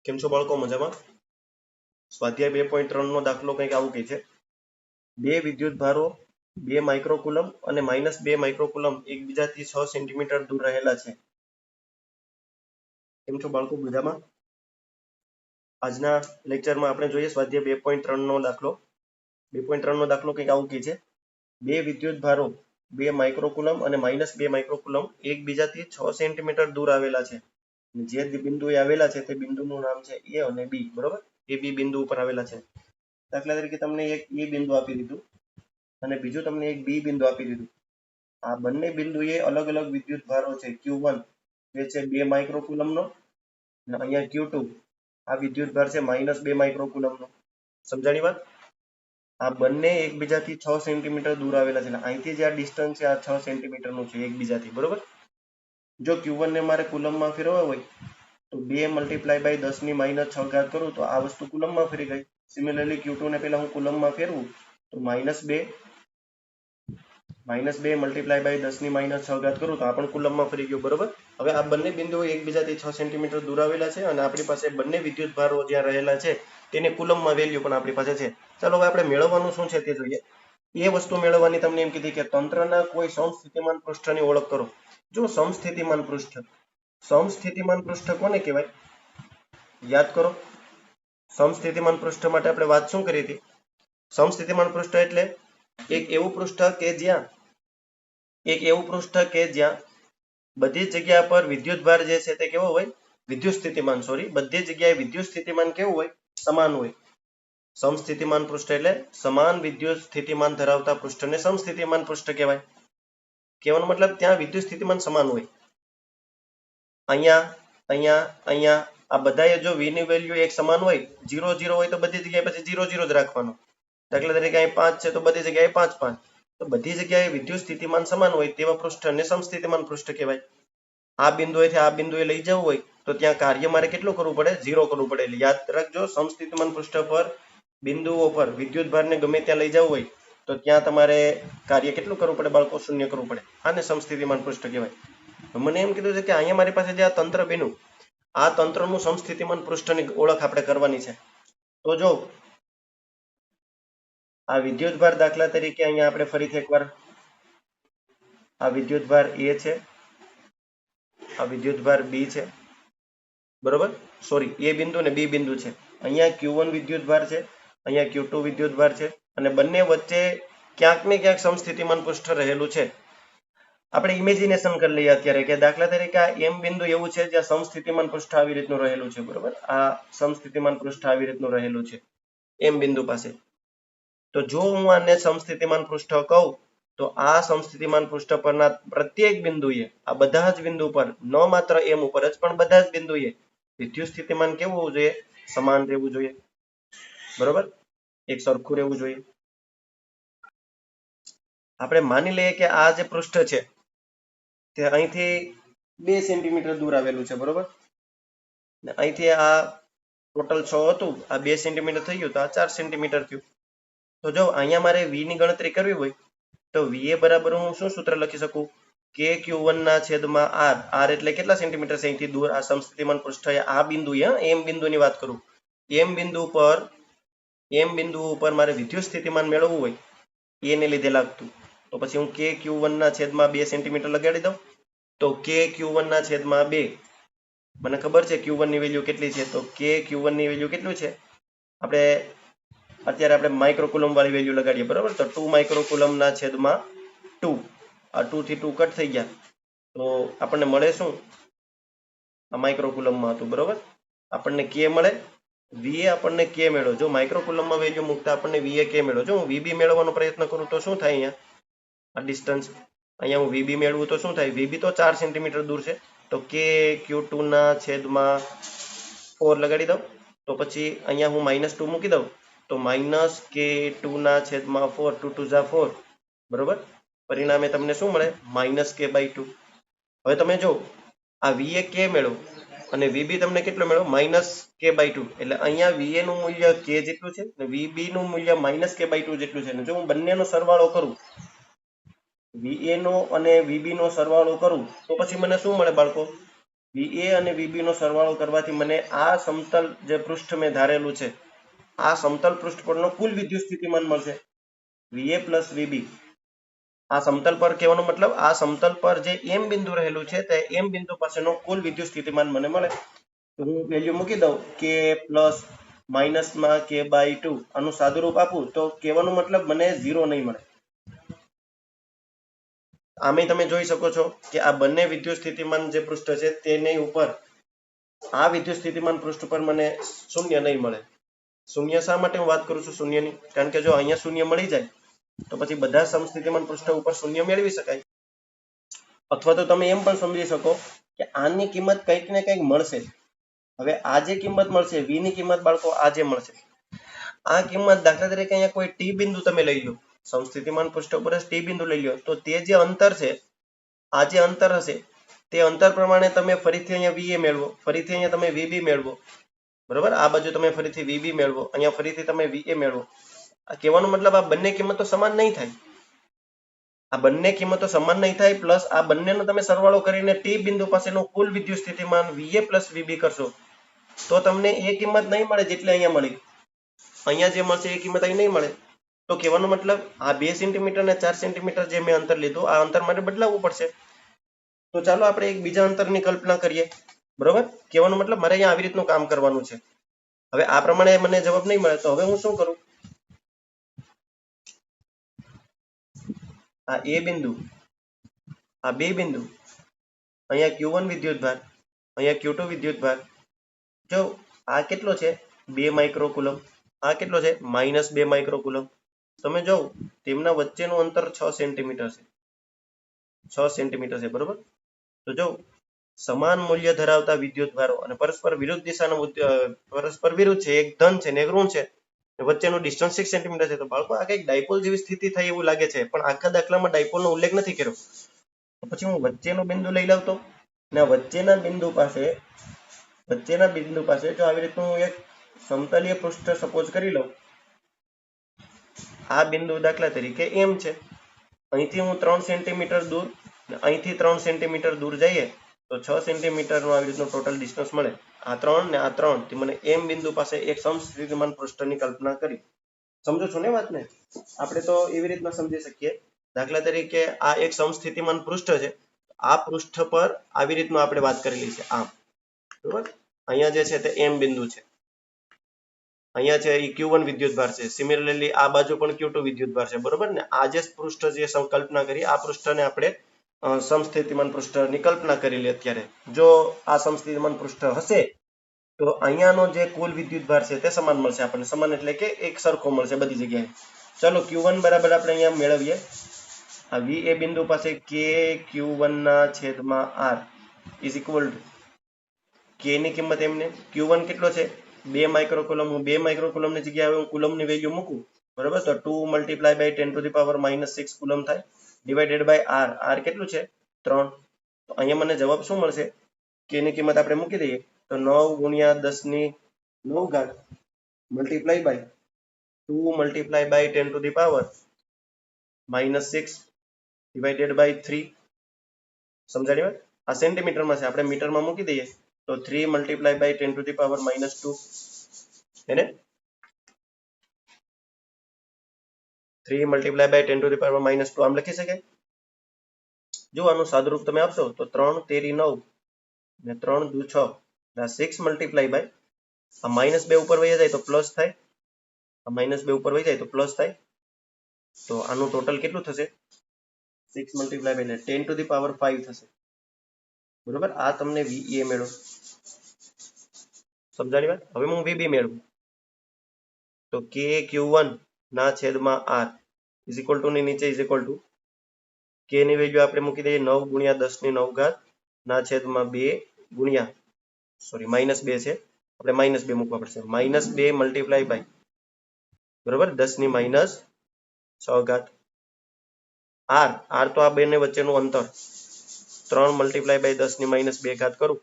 કેમ છો બાળકો? મજામાં? સ્વાધ્યાય 2.3 નો દાખલો કંઈક આવું કહે છે. બે વિદ્યુત ભારો 2 માઇક્રોકુલમ અને -2 માઇક્રોકુલમ એકબીજાથી 6 સેન્ટીમીટર દૂર રહેલા છે. કેમ છો બાળકો? મજામાં? આજના લેક્ચરમાં આપણે જોઈએ સ્વાધ્યાય 2.3 નો દાખલો. 2.3 નો દાખલો કંઈક આવું કહે છે. બે વિદ્યુત ભારો 2 માઇક્રોકુલમ અને -2 માઇક્રોકુલમ એકબીજાથી 6 સેન્ટીમીટર દૂર આવેલા છે. જે બિંદુએ આવેલા છે તે બિંદુનું નામ છે A અને B. બરોબર? એ બી બિંદુ ઉપર આવેલા છે. દાખલા તરીકે તમને એક એ બિંદુ આપી દીધું અને બીજું તમને એક બી બિંદુ આપી દીધું. આ બંને બિંદુએ અલગ અલગ વિદ્યુત ભારો છે. Q1 જે છે 2 માઇક્રોકુલમનો અને અહીંયા Q2 આ વિદ્યુત ભાર છે -2 માઇક્રોકુલમનો. સમજાણી વાત? આ બંને એકબીજાથી 6 સેન્ટીમીટર દૂર આવેલા છે. અહીંથી જે આ ડિસ્ટન્સ છે આ 6 સેન્ટીમીટરનું છે એકબીજાથી. બરોબર? જો Q1 ને મારે કુલમમાં ફેરવવા હોય તો 2 × 10⁻6 ઘાત કરું તો આ વસ્તુ કુલમમાં ફરી ગઈ. સિમિલરલી Q2 ને પહેલા હું કુલમમાં ફેરવું તો -2 × 10⁻6 ઘાત કરું તો આ પણ કુલમમાં ફરી ગયું. બરોબર? હવે આ બંને બિંદુઓ એકબીજાથી 6 સેન્ટીમીટર દૂર આવેલા છે અને આપણી પાસે બંને વિદ્યુત ભારો જ્યાં રહેલા છે તેને કુલમમાં વેલ્યુ પણ આપણી પાસે છે. ચાલો હવે આપણે મેળવવાનું શું છે તે જોઈએ. એ વસ્તુ મેળવવાની તમને એમ કીધી કે તંત્રના કોઈ સમસ્થિતિમાન પૃષ્ઠની ઓળખ કરો. જો સમસ્થિતિમાન પૃષ્ઠ કોને કહેવાય? યાદ કરો. સમસ્થિતિમાન પૃષ્ઠ માટે આપણે વાત શું કરી હતી? સમસ્થિતિમાન પૃષ્ઠ એટલે એક એવું પૃષ્ઠ કે જ્યાં બધી જગ્યા પર વિદ્યુતભાર જે છે તે કેવો હોય? વિદ્યુત સ્થિતિમાન બધી જગ્યાએ વિદ્યુત સ્થિતિમાન કેવું હોય? સમાન હોય. સમસ્થિતિમાન પૃષ્ઠ એટલે સમાન વિદ્યુત સ્થિતિમાન ધરાવતા પૃષ્ઠને સમસ્થિતિમાન પૃષ્ઠ કહેવાય. કહેવાનો મતલબ ત્યાં વિદ્યુત સ્થિતિમાન સમાન હોય. અહીંયા આ બધાએ જો v ની વેલ્યુ એક સમાન હોય, 0 0 હોય તો બધી જગ્યાએ પછી 0 0 જ રાખવાનું. દાખલા તરીકે અહીં 5 છે તો બધી જગ્યાએ 5 5. તો બધી જગ્યાએ વિદ્યુત સ્થિતિમાન સમાન હોય તેવા પૃષ્ઠને સમસ્થિતિમાન પૃષ્ઠ કહેવાય. આ બિંદુએથી આ બિંદુએ લઈ જવું હોય તો ત્યાં કાર્ય મારે કેટલું કરવું પડે? 0 કરવું પડે. એટલે યાદ રાખજો, સમસ્થિતિમાન પૃષ્ઠ પર બિંદુઓ પર વિદ્યુતભારને ગમે ત્યાં લઈ જવું હોય તો ત્યાં તમારે કાર્ય કેટલું કરવું પડે બાળકો? 0 કરવું પડે. આને સમસ્થિતિમાન પૃષ્ઠ કહેવાય. મને એમ કીધું છે કે અહીંયા મારી પાસે જે આ તંત્ર બન્યું, આ તંત્રનું સમસ્થિતિમાન પૃષ્ઠની ઓળખ આપણે કરવાની છે. તો જો આ વિદ્યુતભાર દાખલા તરીકે અહીંયા આપણે ફરીથી એકવાર આ વિદ્યુતભાર A છે, આ વિદ્યુતભાર B છે. બરોબર? સોરી, A બિંદુ ને B બિંદુ છે. અહીંયા Q1 વિદ્યુતભાર છે, અહીંયા Q2 વિદ્યુતભાર છે અને બંને વચ્ચે ક્યાંક ને ક્યાંક સમસ્થિતિમાન પૃષ્ઠ રહેલું છે. આપણે ઇમેજિનેશન કરી લઈએ અત્યારે કે દાખલા તરીકે આ M બિંદુ એવું છે જ્યાં સમસ્થિતિમાન પૃષ્ઠ આવી રીતનું રહેલું છે. બરોબર? આ સમસ્થિતિમાન પૃષ્ઠ આવી રીતનું રહેલું છે M બિંદુ પાસે. તો જો હું આને સમસ્થિતિમાન પૃષ્ઠ કહું તો આ સમસ્થિતિમાન પૃષ્ઠ પરના પ્રત્યેક બિંદુએ, આ બધા જ બિંદુ પર, ન માત્ર M ઉપર જ પણ બધા જ બિંદુએ વિદ્યુત સ્થિતિમાન કેવું હોવું જોઈએ? સમાન રહેવું જોઈએ. બરોબર? એક સરખું રહેવું જોઈએ. આપણે માની લઈએ કે આ જે પૃષ્ઠ છે તે અહીંથી 2 સેન્ટીમીટર દૂર આવેલું છે. બરોબર? અહીંથી આ ટોટલ 6 હતું, આ 2 સેન્ટીમીટર થઈ ગયું તો આ 4 સેન્ટીમીટર થયું. તો જો અહીંયા મારે v ની ગણતરી કરવી હોય તો va બરાબર હું શું સૂત્ર લખી શકું? kq1 ના છેદમાં r એટલે કેટલા સેન્ટીમીટર છે અહીંથી દૂર? આ સમસ્થિતિમાન પૃષ્ઠ આ બિંદુએ, M બિંદુની વાત કરું, M બિંદુ ઉપર મારે વિદ્યુત સ્થિતિમાન મેળવવું હોય એને લીધે લાગતું, તો પછી હું kq1 ના છેદમાં 2 સેન્ટીમીટર લગાડી દઉં. તો kq1 ના છેદમાં 2, મને ખબર છે q1 ની વેલ્યુ કેટલી છે, તો kq1 ની વેલ્યુ કેટલું છે? અત્યારે આપણે માઇક્રોકુલમ વાળી વેલ્યુ લગાડીએ. બરોબર? તો 2 માઇક્રોકુલમ ના છેદમાં 2. આ 2 થી 2 કટ થઈ ગયા તો આપણને મળે શું? આ માઇક્રોકુલમમાં હતું. બરોબર? આપણને k મળે, va આપણને k મેળવો. જો માઇક્રોકુલમમાં વેલ્યુ મૂકતા આપણને va k મેળવો. જો હું vb મેળવવાનો પ્રયત્ન કરું તો શું થાય? અહીંયા આ ડિસ્ટન્સ, અહીંયા હું vb મેળવું તો શું થાય? vb તો 4 સેન્ટીમીટર દૂર છે તો kq2 ના છેદમાં 4 લગાડી દઉં. તો પછી અહીંયા હું -2 મૂકી દઉં તો -k2 ના છેદમાં 4, 2 2 જા 4. બરોબર? પરિણામે તમને શું મળે? -k/2. હવે તમે જો આ va k મેળવો અને vb તમને કેટલો મેળવો? -k/2. એટલે અહીંયા va નું મૂલ્ય k જેટલું છે અને vb નું મૂલ્ય -k/2 જેટલું છે. જો હું બંનેનો સરવાળો કરું, va નો અને vb નો સરવાળો કરું તો પછી મને શું મળે બાળકો? VA અને VB નો સરવાળો કરવાથી મને આ સમતલ જે પૃષ્ઠ મેં ધારેલું છે આ સમતલ પૃષ્ઠ પરનો કુલ વિદ્યુત સ્થિતિમાન મળશે VA પ્લસ VB. આ સમતલ પર કહેવાનો મતલબ આ સમતલ પર જે M બિંદુ રહેલું છે તે M બિંદુ પાસેનો કુલ વિદ્યુત સ્થિતિમાન મને મળે. તો હું વેલ્યુ મૂકી દઉં કે પ્લસ માઇનસમાં K/2. આનું સાદુરૂપ આપું તો કહેવાનો મતલબ મને 0 નહીં મળે. આમે તમે જોઈ શકો છો કે આ બંને વિદ્યુત સ્થિતિમાન જે પૃષ્ઠ છે તેની ઉપર આ વિદ્યુત સ્થિતિમાન પૃષ્ઠ પર મને શૂન્ય નહીં મળે. શૂન્ય શા માટે હું વાત કરું છું શૂન્યની? કારણ કે જો અહીંયા શૂન્ય મળી જાય તો પછી બધા સમસ્થિતિમાન પૃષ્ઠ ઉપર શૂન્ય મેળવી શકાય. અથવા તો તમે એમ પણ સમજી શકો કે આની કિંમત કંઈક ને કંઈક મળશે. હવે આ જે કિંમત મળશે v ની કિંમત બાળકો આ જે મળશે આ કિંમત દાખલા તરીકે અહીંયા કોઈ t બિંદુ તમે લઈ લો સમસ્થિતિમાન પૃષ્ઠ પર t બિંદુ લઈ લો તો તે જે અંતર છે આ જે અંતર હશે તે અંતર પ્રમાણે તમે ફરીથી અહીંયા va મેળવો, ફરીથી અહીંયા તમે vb મેળવો, બરોબર? આ બાજુ તમે ફરીથી vb મેળવો, અહીંયા ફરીથી તમે va મેળવો. આ કહેવાનો મતલબ આ બંને કિંમતો સમાન નહીં થાય. આ બંને કિંમતો સમાન નહીં થાય પ્લસ આ બંનેનો તમે સરવાળો કરીને t બિંદુ પાસેનો કુલ વિદ્યુત સ્થિતિમાન va પ્લસ vb કરશો તો તમને એ કિંમત નહીં મળે જેટલી અહીંયા મળી. અહીંયા જે મળશે એ કિંમત અહીં નહીં મળે. તો કહેવાનો મતલબ આ 2 સેન્ટીમીટર અને 4 સેન્ટીમીટર જે મેં અંતર લીધું આ અંતર માટે બદલાવવું પડશે. તો ચાલો આપણે એક બીજા અંતરની કલ્પના કરીએ, બરોબર? કહેવાનો મતલબ મારે અહીંયા આવી રીતનું કામ કરવાનું છે. હવે આ પ્રમાણે મને જવાબ નહીં મળે તો હવે હું શું કરું? આ A બિંદુ, આ B બિંદુ, અહીંયા Q1 વિદ્યુતભાર, અહીંયા Q2 વિદ્યુતભાર. જો આ કેટલો છે 2 માઇક્રોકુલમ, આ કેટલો છે -2 માઇક્રોકુલમ. તમે જો તેમના વચ્ચેનું અંતર 6 સેન્ટીમીટર છે, 6 સેન્ટીમીટર છે, બરોબર? તો જો સમાન મૂલ્ય ધરાવતા વિદ્યુતભારો અને પરસ્પર વિરુદ્ધ દિશાનો પરસ્પર વિરુદ્ધ છે, એક ધન છે ને એક ઋણ છે, વચ્ચેનું ડિસ્ટન્સ 6 સેન્ટીમીટર છે. તો બાળકો આ કંઈક ડાયપોલ જેવી સ્થિતિ થઈ એવું લાગે છે, પણ આખા દાખલામાં ડાયપોલનો ઉલ્લેખ નથી કર્યો. તો પછી હું વચ્ચેનો બિંદુ લઈ લઉં તો ને વચ્ચેના બિંદુ પાસે જો આવી રીતનું એક સમતલીય પૃષ્ઠ સપોઝ કરી લઉં. આ બિંદુ દાખલા તરીકે M છે. અહીંથી હું 3 સેન્ટીમીટર દૂર ને અહીંથી 3 સેન્ટીમીટર દૂર જઈએ તો 6 સેન્ટીમીટરનું આવી રીતનું ટોટલ ડિસ્ટન્સ મળે. આ 3 ને આ 3 થી મને M બિંદુ પાસે એક સમસ્થિતિમાન પૃષ્ઠની કલ્પના કરી. સમજો છો ને વાતને? આપણે તો એવી રીતના સમજી શકીએ. દાખલા તરીકે આ એક સમસ્થિતિમાન પૃષ્ઠ છે. આ પૃષ્ઠ પર આવી રીતનું આપણે વાત કરેલી છે આમ, બરોબર? અહીંયા જે છે તે M બિંદુ છે, અહીંયા છે એ Q1 વિદ્યુતભાર છે, સિમિલરલી આ બાજુ પણ Q2 વિદ્યુતભાર છે, બરોબર ને? આ જે પૃષ્ઠ જે કલ્પના કરી આ પૃષ્ઠને આપણે સમસ્થિતિમાન પૃષ્ઠની કલ્પના કરેલી. અત્યારે જો આ સમસ્થિતિમાન પૃષ્ઠ હશે તો અહીંયાનો જે કુલ વિદ્યુતભાર છે તે સમાન મળશે આપણને. સમાન એટલે કે એક સરખો મળશે બધી જગ્યાએ. ચલો Q1 બરાબર આપણે અહીંયા મેળવીએ. આ VA બિંદુ પાસે KQ1/R is equal to K ની કિંમત એમને Q1 કેટલો છે 2 માઇક્રોકુલમ. હું 2 માઇક્રોકુલમની જગ્યાએ હું કુલમની વેલ્યુ મૂકું, બરાબર? તો 2 × 10⁻⁻⁶ કુલમ થાય ડિવાઇડેડ બાય R. R કેટલું છે 3. તો અહીંયા મને જવાબ શું મળશે? K ની કિંમત આપણે મૂકી દઈએ તો 9 × 10⁹ મલ્ટીપ્લાય બાય 2 × 10⁻⁻⁶ ડિવાઇડેડ બાય 3. સમજાણી વાત? આ સેન્ટીમીટરમાં છે, આપણે મીટરમાં મૂકી દઈએ તો 3 × 10⁻², એને 3 × 10⁻² આમ લખી શકાય. જો આનું સાદુરૂપ તમે આપશો તો 3 તેરી 9 ને 3 દુ 6, 6 મલ્ટીપ્લાય બાય આ -2 ઉપર વહી જાય તો પ્લસ થાય, આ -2 ઉપર વહી જાય તો પ્લસ થાય. તો આનું ટોટલ કેટલું થશે 6 મલ્ટીપ્લાય બાય 10⁵ થશે, બરોબર? આ તમને VA મેળવો. સમજાણી વાત? હવે હું VB મેળવું તો KQ1/R ઇઝ ઇક્વલ ટુ ની નીચે ઇઝ ઇક્વલ ટુ K ની વેલ્યુ આપણે મૂકી દઈએ 9 × 10⁹/2 ગુણ્યા સોરી -2 છે, આપણે -2 મૂકવા પડશે, -2 મલ્ટીપ્લાય બાય, બરોબર, 10⁻6. R તો આ બેને વચ્ચેનું અંતર 3 મલ્ટીપ્લાય બાય 10⁻2 કરું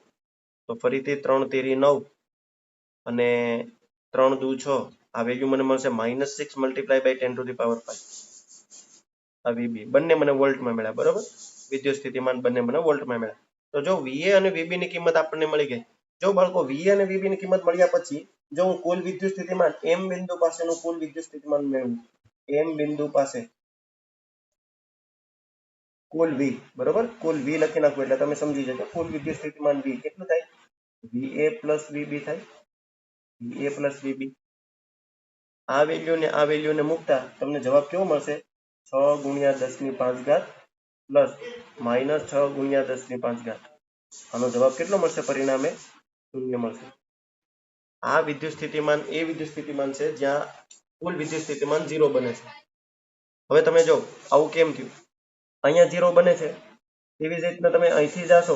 તો ફરીથી 3 તેરી 9 અને 3 દુ 6, આ વેલ્યુ મને મળશે -6 મલ્ટીપ્લાય બાય 10⁵. આ VB બંને મને વોલ્ટમાં મળ્યા, બરોબર? વિદ્યુત સ્થિતિમાન બંને મને વોલ્ટમાં મળ્યા. તો જો VA અને VB ની કિંમત આપણને મળી ગઈ. જો બાળકો VA અને VB ની કિંમત મળ્યા પછી જો હું કુલ વિદ્યુત સ્થિતિમાન M બિંદુ પાસેનું કુલ વિદ્યુત સ્થિતિમાન મેળવું, M બિંદુ પાસે કુલ V, બરોબર, કુલ V લખી નાખું એટલે તમે સમજી જજો. કુલ વિદ્યુત સ્થિતિમાન V કેટલું થાય? VA પ્લસ VB થાય. VA plus VB. આ વેલ્યુને મૂકતા તમને જવાબ કેવો મળશે? 6 ગુણ્યા 10⁵ પ્લસ માઇનસ 6 ગુણ્યા 10⁵. આનો જવાબ કેટલો મળશે? પરિણામે 0 મળશે. આ વિદ્યુત સ્થિતિમાન એ વિદ્યુત સ્થિતિમાન છે જ્યાં કુલ વિદ્યુત સ્થિતિમાન 0 બને છે. હવે તમે જો આવું કેમ થયું? અહીંયા 0 બને છે, એવી જ રીતના તમે અહીંથી જશો,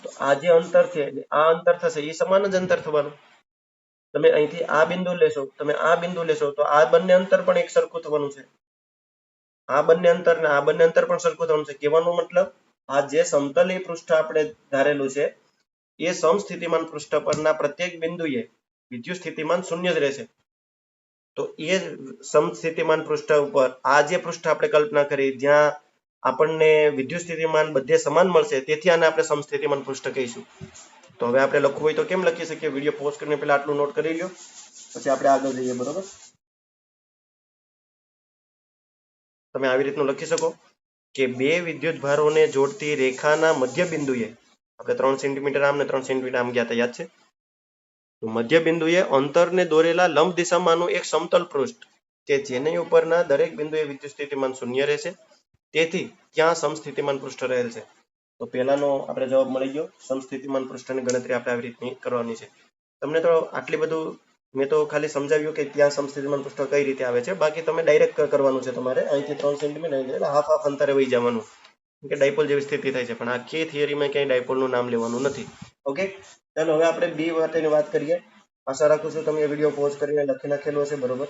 તો આ જે અંતર છે આ અંતર થશે એ સમાન જ અંતર થવાનું. તમે અહીંથી આ બિંદુ લેશો, તમે આ બિંદુ લેશો તો આ બંને અંતર પણ એક સરખું થવાનું છે. આ બંને અંતર ને આ બંને અંતર પણ સરખું થવાનું છે. કહેવાનો મતલબ આ જે સમતલી પૃષ્ઠ આપણે ધારેલું છે એ સમસ્થિતિમાન પૃષ્ઠ પરના પ્રત્યેક બિંદુએ વિદ્યુત સ્થિતિમાન 0 જ રહેશે. તો એ સમસ્થિતિમાન પૃષ્ઠ ઉપર આ જે પૃષ્ઠ આપણે કલ્પના કરી જ્યાં આપણને વિદ્યુત સ્થિતિમાન બધે સમાન મળશે, તેથી આને આપણે સમસ્થિતિમાન પૃષ્ઠ કહીશું. તો હવે આપણે લખવું હોય તો કેમ લખી શકીએ? વિડીયો પોઝ કરીને પહેલા આટલું નોટ કરી લો, પછી આપણે આગળ જઈએ. બરોબર, તમે આવી રીતનું લખી શકો કે બે વિદ્યુત ભારોને જોડતી રેખાના મધ્ય બિંદુએ, આપણે 3 સેન્ટીમીટર આમ ને 3 સેન્ટીમીટર આમ ગયા હતા, યાદ છે? તો મધ્ય બિંદુએ અંતરને દોરેલા લંબ દિશામાંનું એક સમતલ પૃષ્ઠ કે જેની ઉપરના દરેક બિંદુએ વિદ્યુત સ્થિતિમાન 0 રહેશે, તેથી ત્યાં સમસ્થિતિમાન પૃષ્ઠ રહેલ છે. તો પહેલાનો આપણે જવાબ મળી ગયો. સમસ્થિતિમાન પૃષ્ઠની ગણતરી આપણે આવી રીતની કરવાની છે. તમને તો આટલી બધું મેં તો ખાલી સમજાવ્યું કે ત્યાં સમસ્થિતિમાન પૃષ્ઠ કઈ રીતે આવે છે. બાકી તમે ડાયરેક્ટ કરવાનું છે. તમારે અહીંથી 3 સેન્ટીમીટર એટલે હાફ અંતરે વહી જવાનું, કે ડાયપોલ જેવી સ્થિતિ થાય છે. પણ આખી થિયરીમાં ક્યાંય ડાયપોલનું નામ લેવાનું નથી. ઓકે, ચાલો હવે આપણે બી માટેની વાત કરીએ. આશા રાખું છું તમે વિડીયો પોઝ કરીને લખી નાખેલો હશે. બરોબર,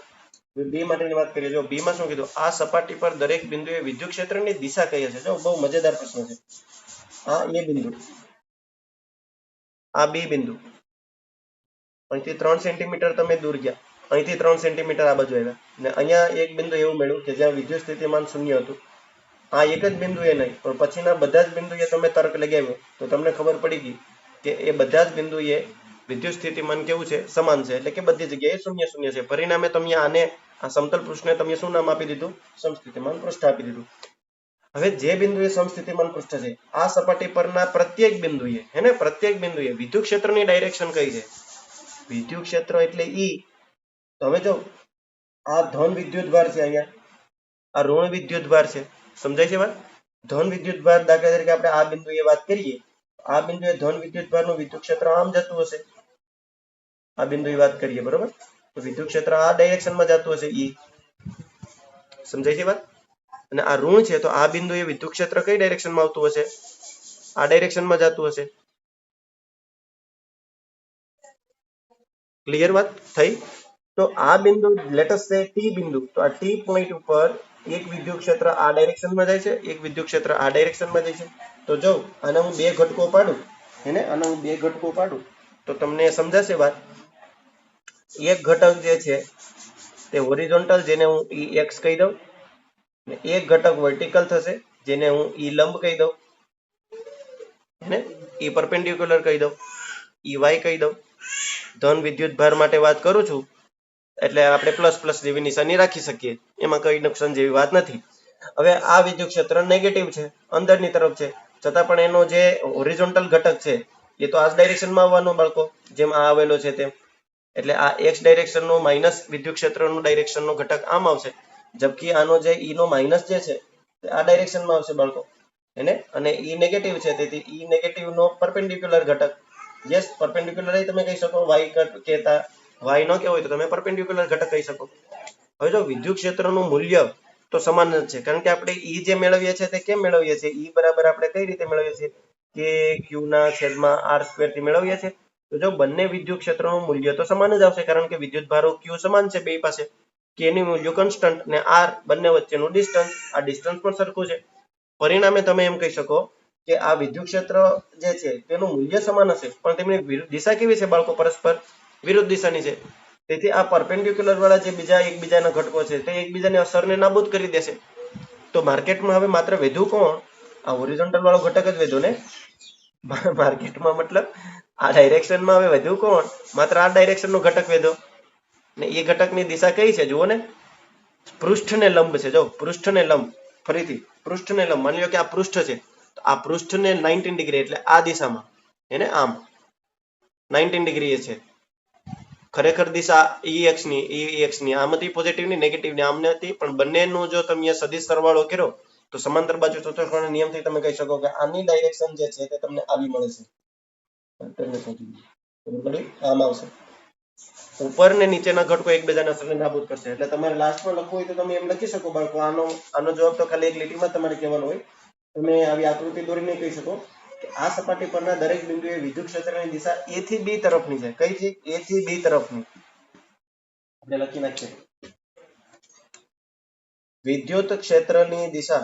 બી માટેની વાત કરીએ. જો બી માં શું કીધું? આ સપાટી પર દરેક બિંદુએ વિદ્યુત ક્ષેત્રની દિશા કઈ હશે? જો બહુ મજેદાર પ્રશ્ન છે. આ એ બિંદુ, આ બી બિંદુ, અહીંથી 3 સેન્ટીમીટર તમે દૂર ગયા, અહીંથી 3 સેન્ટીમીટર આ બાજુ આવ્યા, ને અહીંયા એક બિંદુ એવું મળ્યું કે જ્યાં વિદ્યુત સ્થિતિમાન 0 હતું. આ એક જ બિંદુએ નહીં, પણ પછીના બધા જ બિંદુએ તમે તર્ક લગાવ્યો તો તમને ખબર પડી ગઈ કે એ બધા જ બિંદુએ વિદ્યુત સ્થિતિમાન કેવું છે? સમાન છે. એટલે કે બધી જગ્યાએ 0 છે. પરિણામે તમે આને આ સમતલ પૃષ્ઠને તમે શું નામ આપી દીધું? સમસ્થિતિમાન પૃષ્ઠ આપી દીધું. હવે જે બિંદુએ સમસ્થિતિમાન પૃષ્ઠ છે આ સપાટી પરના પ્રત્યેક બિંદુએ, પ્રત્યેક બિંદુએ વિદ્યુત ક્ષેત્રની ડાયરેક્શન કઈ છે? વિદ્યુત ક્ષેત્ર એટલે ઈ. તો હવે જો આ ધન વિદ્યુતભાર છે, અહીંયા આ ઋણ વિદ્યુતભાર છે. સમજાય છે વાત? ધન વિદ્યુતભાર દાખલા તરીકે આપણે આ બિંદુએ વાત કરીએ, આ બિંદુએ ધન વિદ્યુતભારનું વિદ્યુત ક્ષેત્ર આમ જતું હશે. આ બિંદુએ વાત કરીએ, બરોબર, તો વિદ્યુત ક્ષેત્ર આ ડાયરેક્શનમાં જતું હશે, ઈ. સમજાય છે વાત? અને આ ઋણ છે તો આ બિંદુએ વિદ્યુત ક્ષેત્ર કઈ ડાયરેક્શનમાં આવતું હશે? આ ડાયરેક્શનમાં જતું હશે. ક્લિયર વાત થઈ? તો આ બિંદુ લેટસ સે ટી બિંદુ, તો આ ટી પોઈન્ટ ઉપર એક વિદ્યુત ક્ષેત્ર આ ડાયરેક્શનમાં જાય છે, એક વિદ્યુત ક્ષેત્ર આ ડાયરેક્શનમાં જાય છે. તો જો આને હું બે ઘટકો પાડું, તો તમને સમજાશે વાત. એક ઘટક જે છે તે હોરિઝોન્ટલ, જેને હું EX કહી દઉં, ને એક ઘટક વર્ટિકલ થશે જેને હું E લંબ કહી દઉં, ને E પરપેન્ડિક્યુલર કહી દઉં, EY કહી દઉં. ધન વિદ્યુત ભાર માટે વાત કરું છું એટલે આપણે પ્લસ પ્લસ જેવી નિશાની રાખી શકીએ, એમાં કઈ નુકસાન જેવી વાત નથી. હવે આ વિદ્યુત ક્ષેત્ર નેગેટિવ છે, અંદરની તરફ છે, છતાં પણ એનો જે હોરિઝોન્ટલ ઘટક છે એ તો આ ડાયરેક્શનમાં આવવાનો બાળકો, જેમ આ આવેલો છે તેમ. એટલે આ એક્સ ડાયરેક્શનનો માઇનસ વિદ્યુત ક્ષેત્રનો ડાયરેક્શનનો ઘટક આમ આવશે, જબકી આનો જે ઈ નો માઇનસ જે છે તે આ ડાયરેક્શનમાં આવશે બાળકો, અને ઈ નેગેટિવ છે તેથી ઈ નેગેટિવ નો પરપેન્ડિક્યુલર ઘટક. યસ, પરપેન્ડિક્યુલર તમે કહી શકો, વાય કહેતા વાય ન કહેવું હોય તો તમે પરપેન્ડિક્યુલર ઘટક કહી શકો. હવે જો વિદ્યુત ક્ષેત્રનું મૂલ્ય તો સમાન જ છે, કારણ કે આપણે ઈ જે મેળવીએ છીએ તે કેમ મેળવીએ છીએ? ઈ બરાબર આપણે કઈ રીતે મેળવીએ છીએ? કે ક્યુ ના છેદમાં આર સ્ક્વેર થી મેળવીએ છીએ. તો જો બંને વિદ્યુત ક્ષેત્રનું મૂલ્ય તો સમાન જ આવશે, કારણ કે વિદ્યુત ભારો ક્યુ સમાન છે બે પાસે, કે ની મૂલ્ય કોન્સ્ટન્ટ ને આર બંને વચ્ચેનું ડિસ્ટન્સ, આ ડિસ્ટન્સ પણ સરખું છે. પરિણામે તમે એમ કહી શકો કે આ વિદ્યુત ક્ષેત્ર જે છે તેનું મૂલ્ય સમાન હશે, પણ તેમની દિશા કેવી છે બાળકો? પરસ્પર વિરુદ્ધ દિશાની છે. તેથી આ પરપેન્ડિક્યુલર વાળા જે બીજા એકબીજાના ઘટકો છે તે એકબીજાની અસરને નાબૂદ કરી દેશે. તો માર્કેટમાં હવે માત્ર વધ્યું કોણ? આ હોરિઝોન્ટલ વાળો ઘટક જ વધ્યો ને માર્કેટમાં, મતલબ આ ડાયરેક્શનમાં હવે વધ્યું કોણ? માત્ર આ ડાયરેક્શનનો ઘટક વધ્યો ને એ ઘટકની દિશા કઈ છે જુઓ ને, પૃષ્ઠને લંબ છે. જો પૃષ્ઠને લંબ, ફરીથી પૃષ્ઠને લંબ, માની લો કે આ પૃષ્ઠ છે તો આ પૃષ્ઠને 90 ડિગ્રી એટલે આ દિશામાં એને આમ 90 ડિગ્રી એ છે. ખરેખર દિશા EX ની આમ હતી, પોઝિટિવ ની, નેગેટિવ ની આમ હતી, પણ બંનેનું જો તમે સદિશ સરવાળો કર્યો તો સમાંતર બાજુ ચતુષ્કોણના નિયમથી તમે કહી શકો કે આની ડાયરેક્શન જે છે તે તમને આવી મળે છે. આમ આવશે. ઉપર ને નીચેના ઘટકો એકબીજાને અસરને નાબૂદ કરશે. એટલે તમારે લાસ્ટમાં લખવું હોય તો તમે એમ લખી શકો બાળકો, આનો જવાબ તો ખાલી એક લીટીમાં તમારે કહેવાનો હોય. તમે આવી આકૃતિ દોરીને કહી શકો કે આ સપાટી પરના દરેક બિંદુએ વિદ્યુત ક્ષેત્રની દિશા A થી B તરફની છે. કઈ છે? A થી B તરફની. આપણે લખી નાખીએ વિદ્યુત ક્ષેત્રની દિશા,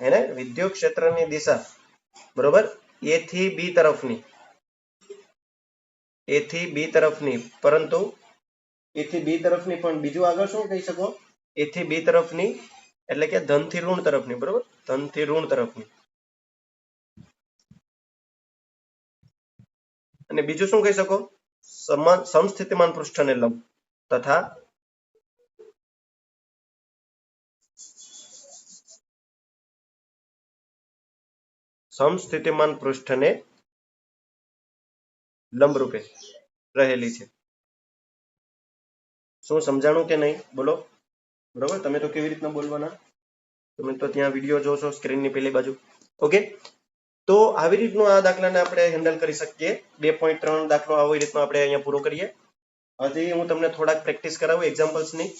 હે, વિદ્યુત ક્ષેત્રની દિશા બરોબર A થી B તરફની, A થી B તરફની, પરંતુ A થી B તરફની, પણ બીજું આગળ શું કહી શકો? A થી B તરફની એટલે કે ધન થી ઋણ તરફની, બરોબર, ધન થી ઋણ તરફની. અને બીજું શું કહી શકો? સમસ્થિતિમાન પૃષ્ઠને લંબ તથા સમસ્થિતિમાન પૃષ્ઠને લંબ રૂપે રહેલી છે. શું સમજાણું કે નહીં? બોલો. બરોબર, તમે તો કેવી રીતના બોલવાના? તમે તો ત્યાં વિડીયો જોશો સ્ક્રીનની પેલી બાજુ. ઓકે, તો આવી રીતનું આ દાખલાને આપણે હેન્ડલ કરી શકીએ. 2.3 દાખલો આવી રીતનો આપણે અહીંયા પૂરો કરીએ. હજી હું તમને થોડાક પ્રેક્ટિસ કરાવું એક્ઝામ્પલ્સની.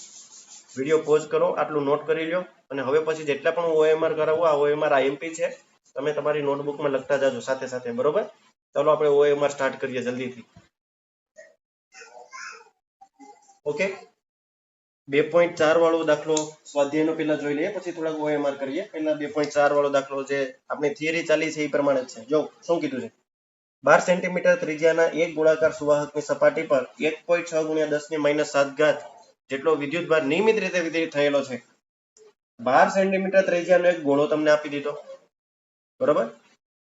વિડીયો પોઝ કરો, આટલું નોટ કરી લો, અને હવે પછી જેટલા પણ OMR કરાવું, આ OMR IMP છે, તમે તમારી નોટબુકમાં લખતા જાજો સાથે સાથે. બરોબર, ચાલો આપણે OMR સ્ટાર્ટ કરીએ જલ્દીથી. ઓકે, 2.4 વાળો દાખલો સ્વાધ્યાયનો પહેલા જોઈ લઈએ, પછી થોડાક OMR કરીએ. પહેલા 2.4 વાળો દાખલો જે આપણી થિયરી ચાલી છે એ પ્રમાણે જ છે. જો શું કીધું છે, 12 સેન્ટીમીટર ત્રિજ્યાના એક ગોળાકાર સુવાહકની સપાટી પર 1.6 × 10⁻⁷ જેટલો વિદ્યુતભાર નિયમિત રીતે વિતરિત થયેલો છે. 12 સેન્ટીમીટર ત્રિજ્યાનો એક ગોળો તમને આપી દીધો, બરોબર.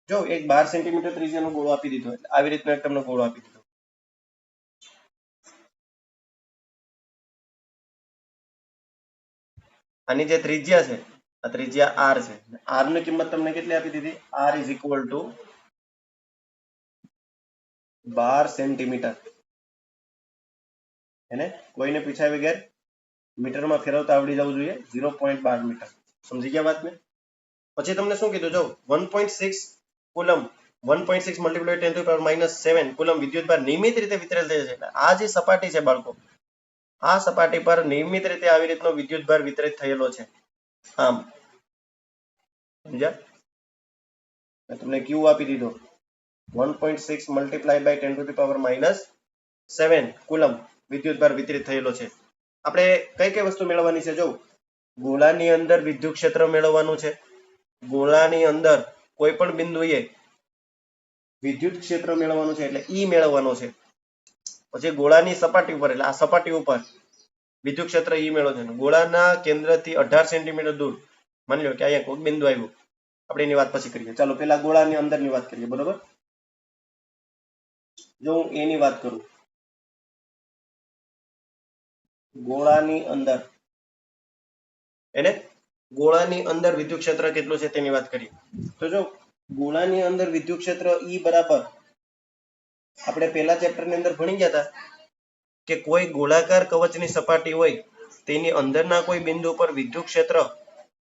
જો એક 12 સેન્ટીમીટર ત્રિજ્યાનો ગોળો આપી દીધો, એટલે આવી રીતનો એક તમને ગોળો આપી દીધો. આની જે ત્રિજ્યા છે, આ ત્રિજ્યા R છે. R ની કિંમત તમને કેટલી આપી દીધી? R = 12 centimetre. એને કોઈને પૂછ્યા વગર મીટરમાં ફેરવતા આવડી જવું જોઈએ. 0.12 મીટર. સમજી ગયા વાત ને? પછી તમને શું કીધું? જો 1.6 કુલમ, 1.6 × 10⁻⁷ કુલમ વિદ્યુતભાર નિયમિત રીતે વિતરેલ થયેલ છે. એટલે આ જે સપાટી છે બાળકો, આ સપાટી પર નિયમિત રીતે આવી રીતનો વિદ્યુતભાર વિતરિત થયેલો છે. આમ સમજ્યા? તમને Q આપી દીધો 1.6 × 10⁻⁷ કુલમ વિદ્યુતભાર વિતરિત થયેલો છે. આપણે કઈ કઈ વસ્તુ મેળવવાની છે? જો ગોળાની અંદર વિદ્યુત ક્ષેત્ર મેળવવાનું છે. ગોળાની અંદર કોઈ પણ બિંદુએ વિદ્યુત ક્ષેત્ર મેળવવાનું છે, એટલે E મેળવવાનો છે. પછી ગોળાની સપાટી ઉપર, એટલે આ સપાટી ઉપર વિદ્યુત ક્ષેત્ર E મેળવો છે. ગોળાના કેન્દ્રથી 18 સેન્ટીમીટર દૂર, માની લો કે અહીંયા કોઈ બિંદુ આવ્યું, આપણે એની વાત પછી કરીએ. ચાલો પેલા ગોળાની અંદરની વાત કરીએ. બરોબર, જો હું એની વાત કરું, ગોળાની અંદર, એટલે ગોળાની અંદર વિદ્યુત ક્ષેત્ર કેટલું છે તેની વાત કરીએ. તો જો ગોળાની અંદર વિદ્યુત ક્ષેત્ર E બરાબર, આપણે પહેલા ચેપ્ટરની અંદર ભણી ગયા હતા કે કોઈ ગોળાકાર કવચની સપાટી હોય તેની અંદરના કોઈ બિંદુ પર વિદ્યુત ક્ષેત્ર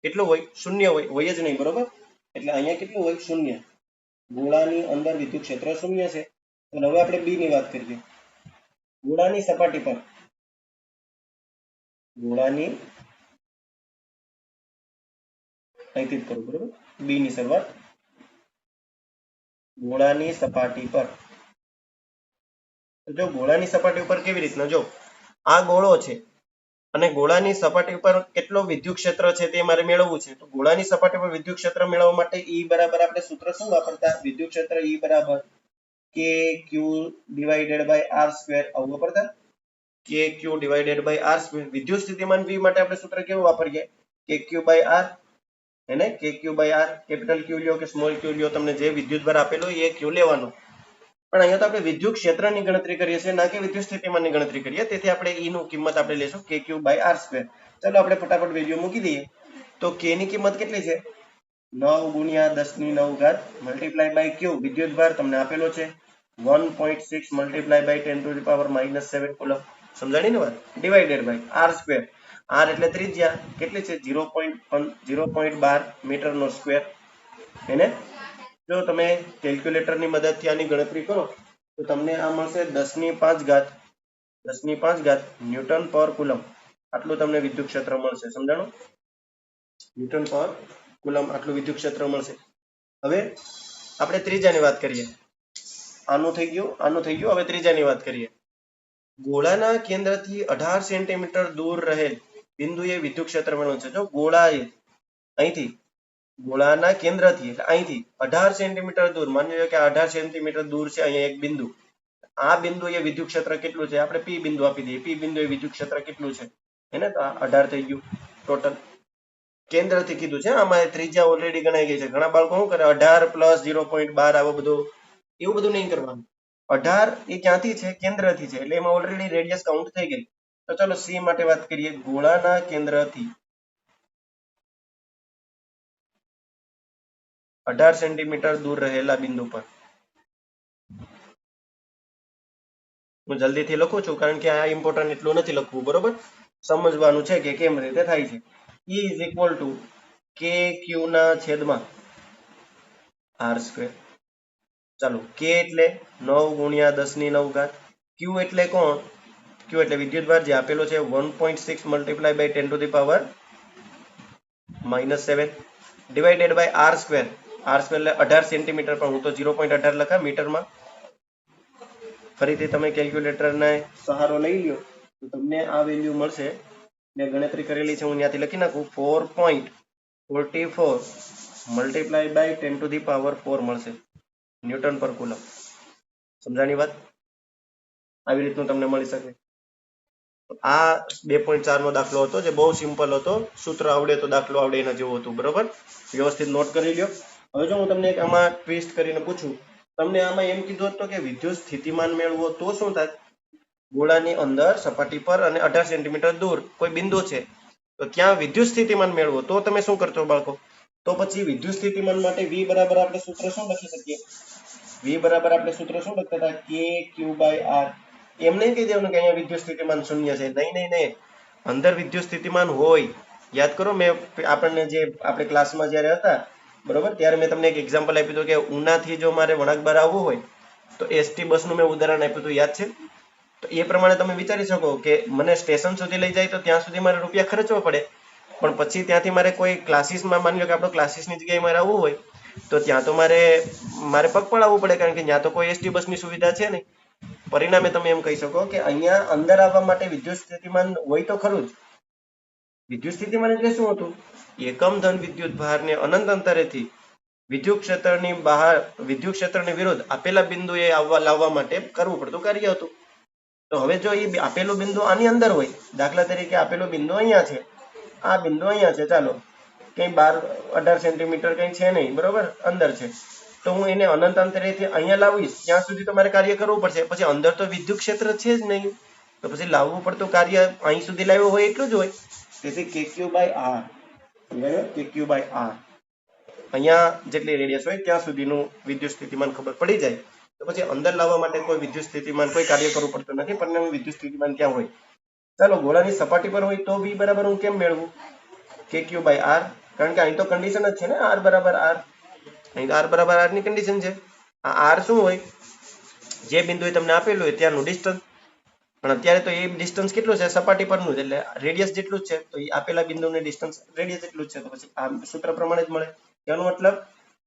કેટલું હોય? શૂન્ય હોય જ નહીં. બરોબર, એટલે અહીંયા કેટલું હોય? શૂન્ય. ગોળાની અંદર વિદ્યુત ક્ષેત્ર શૂન્ય છે. અને હવે આપણે B ની વાત કરીએ. ગોળાની સપાટી પર, ગોળાની, અહીંથી જ કરું, બરોબર, B ની શરૂઆત. ગોળાની સપાટી પર, જો ગોળાની સપાટી ઉપર કેવી રીતના, જો આ ગોળો છે અને ગોળાની સપાટી ઉપર કેટલો વિદ્યુત ક્ષેત્ર છે તે મારે મેળવવું છે. તો ગોળાની સપાટી પર વિદ્યુત ક્ષેત્ર મેળવવા માટે E બરાબર આપણે સૂત્ર શું વાપરતા? વિદ્યુત ક્ષેત્ર E બરાબર KQ / R². આવું વાપરતા, KQ / R². વિદ્યુત સ્થિતિમાન V માટે આપણે સૂત્ર કેવું વાપરીએ? KQ/R એને કે ક્યુ બાય આર, કેપિટલ ક્યુ લ્યો કે સ્મોલ ક્યુ લ્યો, તમને જે વિદ્યુતભાર આપેલો એ ક્યુ લેવાનો. પણ અહીંયા તો આપણે વિદ્યુત ક્ષેત્રની ગણતરી કરીએ છીએ, ના કે વિદ્યુત સ્થિતિમાનની ગણતરી કરીએ, તેથી આપણે E નું કિંમત આપણે લેશું કે ક્યુ બાય આર સ્ક્વેર. ચાલો આપણે ફટાફટ વેલ્યુ મૂકી દઈએ. તો કે ની કિંમત કેટલી છે? 9 ગુણ્યા 10 ની 9 ઘાત મલ્ટીપ્લાય બાય ક્યુ, વિદ્યુતભાર તમને આપેલો છે 1.6 multiply by 10 to the power -7 coulomb. સમજાણી ને વાત? Divided by R square. R એટલે ત્રિજ્યા કેટલી છે? 0.12 મીટર નો સ્ક્વેર. એને જો તમે કેલ્ક્યુલેટરની મદદથી આની ગણતરી કરો તો તમને આ મળશે 10 ની 5 ઘાત ન્યૂટન પર કુલમ. આટલું તમને વિદ્યુત ક્ષેત્ર મળશે. સમજાણું? ન્યૂટન પર કુલમ આટલું વિદ્યુત ક્ષેત્ર મળશે. હવે આપણે ત્રીજાની વાત કરીએ. આનું થઈ ગયું. હવે ત્રીજાની વાત કરીએ. ગોળાના કેન્દ્રથી 18 સેન્ટીમીટર દૂર રહેલ બિંદુએ વિદ્યુત ક્ષેત્ર મેળવવાનું છે. જો અહીંથી ગોળાના કેન્દ્રથી એટલે અહીંથી 18 સેન્ટીમીટર દૂર, માની લો કે 18 સેન્ટીમીટર દૂર છે અહીંયા એક બિંદુ. આ બિંદુ એ વિદ્યુત ક્ષેત્ર કેટલું છે? આપણે પી બિંદુ આપી દઈએ. પી બિંદુ એ વિદ્યુત ક્ષેત્ર કેટલું છે? એને તો 18 થઈ ગયું ટોટલ. કેન્દ્રથી કીધું છે, આમાં ત્રિજ્યા ઓલરેડી ગણાઈ ગઈ છે. ઘણા બાળકો શું કરે 18 પ્લસ 0.12 આવું બધું નહીં કરવાનું. 18 એ ક્યાંથી છે? કેન્દ્રથી છે, એટલે એમાં ઓલરેડી રેડિયસ કાઉન્ટ થઈ ગઈ. તો ચાલો સી માટે વાત કરીએ. ગોળાના કેન્દ્રથી 18 સેન્ટીમીટર દૂર રહેલા બિંદુ પર, હું જલ્દીથી લખું છું કારણ કે આ ઇમ્પોર્ટન્ટ એટલું નથી લખવું, બરોબર? સમજવાનું છે કે કેમ રીતે થાય છે. E ઇઝ ઇક્વલ ટુ કે ક્યુ ના છેદમાં આર સ્ક્વેર. ચાલો, કે એટલે 9 ગુણ્યા 10 ની 9 ઘાત. ક્યુ એટલે કોણ? ક્યુ એટલે વિદ્યુતભાર જે આપેલો છે 1.6 multiply by 10 to the power -7 divided by R square. R square એટલે 18 સેન્ટીમીટર, પણ હું તો 0.18 લખા મીટરમાં. ફરીથી તમે કેલ્ક્યુલેટરને સહારો લઈ લ્યો તો તમને આ વેલ્યુ મળશે. મેં ગણતરી કરેલી છે, હું ત્યાંથી લખી નાખું. 4.44 multiply by 10 to the power 4 મળશે ન્યૂટન પર કુલમ. સમજાણી વાત? આવી રીતનું તમને મળી શકે. આ 2.4 નો દાખલો હતો જે બહુ સિમ્પલ હતો. સૂત્ર આવડે તો દાખલો આવડે એના જેવું હતું, બરોબર? વ્યવસ્થિત નોટ કરી લ્યો. હવે જો હું તમને એક આમાં ટ્વિસ્ટ કરીને પૂછું, તમને આમાં એમ કીધું હતું કે વિદ્યુત સ્થિતિમાન મેળવો તો શું થાય? ગોળાની અંદર સપાટી પર અને 18 સેન્ટીમીટર દૂર કોઈ બિંદુ છે, તો ત્યાં વિદ્યુત સ્થિતિમાન મેળવો તો તમે શું કરશો બાળકો? તો પછી વિદ્યુત સ્થિતિમાન માટે V બરાબર આપણે સૂત્ર શું લખી શકીએ? V બરાબર આપણે સૂત્ર શું લખતા હતા? કે ક્યુ બાય આર. એમ નહીં કહી દેવાનું કે અહીંયા વિદ્યુત સ્થિતિમાન શૂન્ય છે. નહીં. અંદર વિદ્યુત સ્થિતિમાન હોય. યાદ કરો, મેં આપણને જે આપણે ક્લાસમાં જ્યારે હતા, બરોબર, ત્યારે મેં તમને એક એક્ઝામ્પલ આપ્યું હતું કે ઉનાથી જો મારે વણાકબાર આવવું હોય તો એસટી બસનું મેં ઉદાહરણ આપ્યું હતું, યાદ છે? તો એ પ્રમાણે તમે વિચારી શકો કે મને સ્ટેશન સુધી લઈ જાય તો ત્યાં સુધી મારે રૂપિયા ખર્ચવા પડે, પણ પછી ત્યાંથી મારે કોઈ ક્લાસીસમાં, માની લો કે આપણો ક્લાસીસની જગ્યાએ મારે આવવું હોય તો ત્યાં તો મારે પગપાળા આવવું પડે, કારણ કે ત્યાં તો કોઈ એસટી બસની સુવિધા છે નહીં. પરિણામે તમે એમ કહી શકો કે અહીંયા અંદર આવવા માટે વિદ્યુત સ્થિતિમાન હોય તો ખરું જ. વિદ્યુત સ્થિતિમાન એટલે શું હતું? એકમ ધન વિદ્યુત ભારને અનંત અંતરેથી વિદ્યુત ક્ષેત્રની વિરુદ્ધ આપેલા બિંદુએ લાવવા માટે કરવું પડતું કાર્ય હતું. તો હવે જો એ આપેલું બિંદુ આની અંદર હોય, દાખલા તરીકે આપેલો બિંદુ અહીંયા છે, આ બિંદુ અહીંયા છે, ચાલો કઈ 18 સેન્ટીમીટર કઈ છે નહીં, બરોબર, અંદર છે, તો હું એને અનંત અંતરેથી અહીંયા લાવીશ ત્યાં સુધી તો મારે કાર્ય કરવું પડશે. પછી અંદર તો વિદ્યુત ક્ષેત્ર છે જ નહીં, તો પછી લાવવું પડતું કાર્ય અહીં સુધી લાવ્યું હોય એટલું જ હોય. તેથી KQ બાય આર, KQ બાય આર, અહીંયા જેટલી રેડિયસ હોય ત્યાં સુધીનું વિદ્યુત સ્થિતિમાન ખબર પડી જાય તો પછી અંદર લાવવા માટે કોઈ વિદ્યુત સ્થિતિમાન કોઈ કાર્ય કરવું પડતું નથી, પરિણામે વિદ્યુત સ્થિતિમાન ત્યાં હોય. ચાલો, ગોળાની સપાટી પર હોય તો V બરાબર હું કેમ મેળવું? KQ બાય આર, કારણ કે અહીં તો કન્ડિશન જ છે ને R બરાબર R. અહીં R બરાબર R ની કન્ડિશન છે. આ R શું હોય? જે બિંદુએ તમને આપેલું હોય ત્યાંનું ડિસ્ટન્સ. પણ અત્યારે તો એ ડિસ્ટન્સ કેટલું છે? સપાટી પરનું જ, એટલે રેડિયસ જેટલું જ છે, તો એ આપેલા બિંદુનું ડિસ્ટન્સ રેડિયસ એટલું જ છે, તો પછી આ સૂત્ર પ્રમાણે જ મળે. એનો મતલબ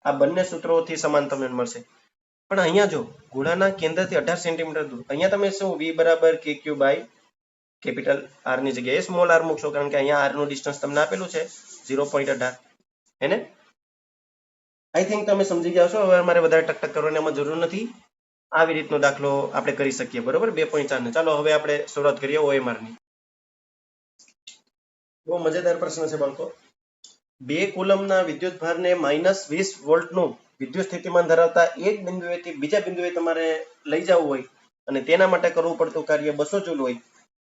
આ બંને સૂત્રોથી સમાન તમને મળશે. પણ અહીંયા જો ગોળાના કેન્દ્રથી 18 સેન્ટીમીટર દૂર, અહીંયા તમે શું V બરાબર KQ બાય કેપિટલ R ની જગ્યાએ સ્મોલ r મૂકશો, કારણ કે અહીંયા R નું ડિસ્ટન્સ તમને આપેલું છે 0.18, હેને? આઈ થિંક તમે સમજી ગયા છો. હવે અમારે વધારે ટકટક કરવાની આમાં જરૂર નથી. આવી રીતનો દાખલો આપણે કરી શકીએ, બરોબર? 2.4 ને. ચાલો હવે આપણે શરૂઆત કરીએ OMR ની. બહુ મજેદાર પ્રશ્ન છે બાળકો. 2 કુલમના વિદ્યુતભારને -20 વોલ્ટનું વિદ્યુત સ્થિતિમાન ધરાવતા એક બિંદુએથી બીજા બિંદુએ તમારે લઈ જવું હોય અને તેના માટે કરવું પડતું કાર્ય 200 જૂલ હોય,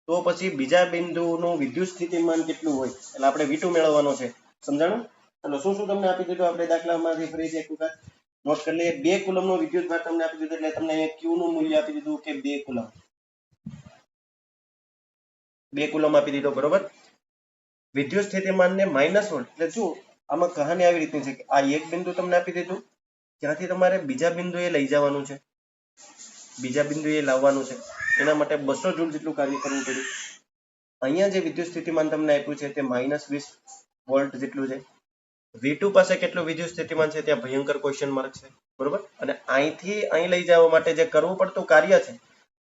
તો પછી બીજા બિંદુનું વિદ્યુત સ્થિતિમાન કેટલું હોય? એટલે આપણે V2 મેળવવાનો છે. સમજાણું? એટલે શું શું તમને આપી દીધું આપણે દાખલામાંથી ફરીથી એક વખત નોટ કરી લઈએ. 2 કુલમનો વિદ્યુતભાર તમને આપી દીધું એટલે તમને અહીંયા Q નું મૂલ્ય આપી દીધું કે 2 કુલમ. 2 કુલમ આપી દીધો, બરોબર. વિદ્યુત સ્થિતિમાનને -વોલ્ટ એટલે શું આમાં કહાની આવી રીતની છે કે આ એક બિંદુ તમને આપી દીધું, ત્યાંથી તમારે બીજા બિંદુએ લઈ જવાનું છે, બીજા બિંદુએ લાવવાનું છે, એના માટે 200 જૂલ જેટલું કાર્ય કરવું પડ્યું. અહીંયા જે વિદ્યુત સ્થિતિમાન તમને આપ્યું છે તે -20 વોલ્ટ જેટલું છે. V2 પાસે કેટલું વિદ્યુત સ્થિતિમાન છે ત્યાં ભયંકર ક્વેશ્ચન માર્ક છે, બરોબર. અને અહીંથી અહીં લઈ જવા માટે જે કરવું પડતું કાર્ય છે,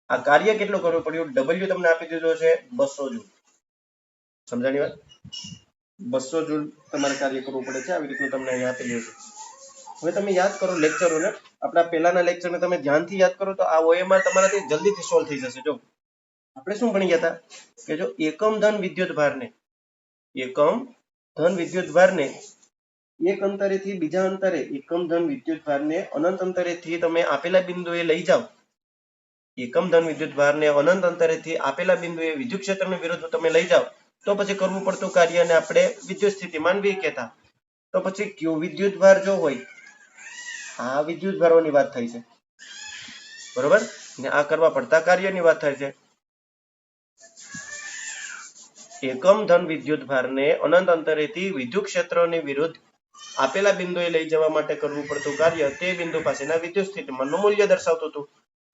આ કાર્ય કેટલું કરવું પડ્યું? W તમને આપી દીધો છે 200 જૂલ. સમજાણી વાત? 200 જૂલ તમારે કાર્ય કરવું પડે છે, આવી રીતનું તમને અહીંયા આપેલું છે. હવે તમે યાદ કરો લેક્ચરોને, આપણા પહેલાના લેક્ચરને તમે ધ્યાનથી યાદ કરો તો આ OMR તમારાથી જલ્દીથી સોલ્વ થઈ જશે. જો આપણે શું ભણી ગયા હતા કે જો એકમ ધન વિદ્યુતભારને એક અંતરેથી બીજા અંતરે એકમ ધન વિદ્યુતભારને અનંત અંતરેથી તમે આપેલા બિંદુએ લઈ જાઓ, એકમ ધન વિદ્યુતભારને અનંત અંતરેથી આપેલા બિંદુએ વિદ્યુત ક્ષેત્રની વિરુદ્ધ તમે લઈ જાઓ તો પછી કરવું પડતું કાર્યને આપણે વિદ્યુત સ્થિતિમાન V કહેતા. તો પછી Q વિદ્યુતભાર જો હોય, આ વિદ્યુતભારોની વાત થાય છે, બરોબર, ને આ કરવા પડતા કાર્યની વાત થાય છે. એકમ ધન વિદ્યુતભારને અનંત અંતરેથી વિદ્યુત ક્ષેત્રની વિરુદ્ધ આપેલા બિંદુએ લઈ જવા માટે કરવું પડતું કાર્ય તે બિંદુ પાસેના વિદ્યુત સ્થિતિમાનનું મૂલ્ય દર્શાવતું હતું.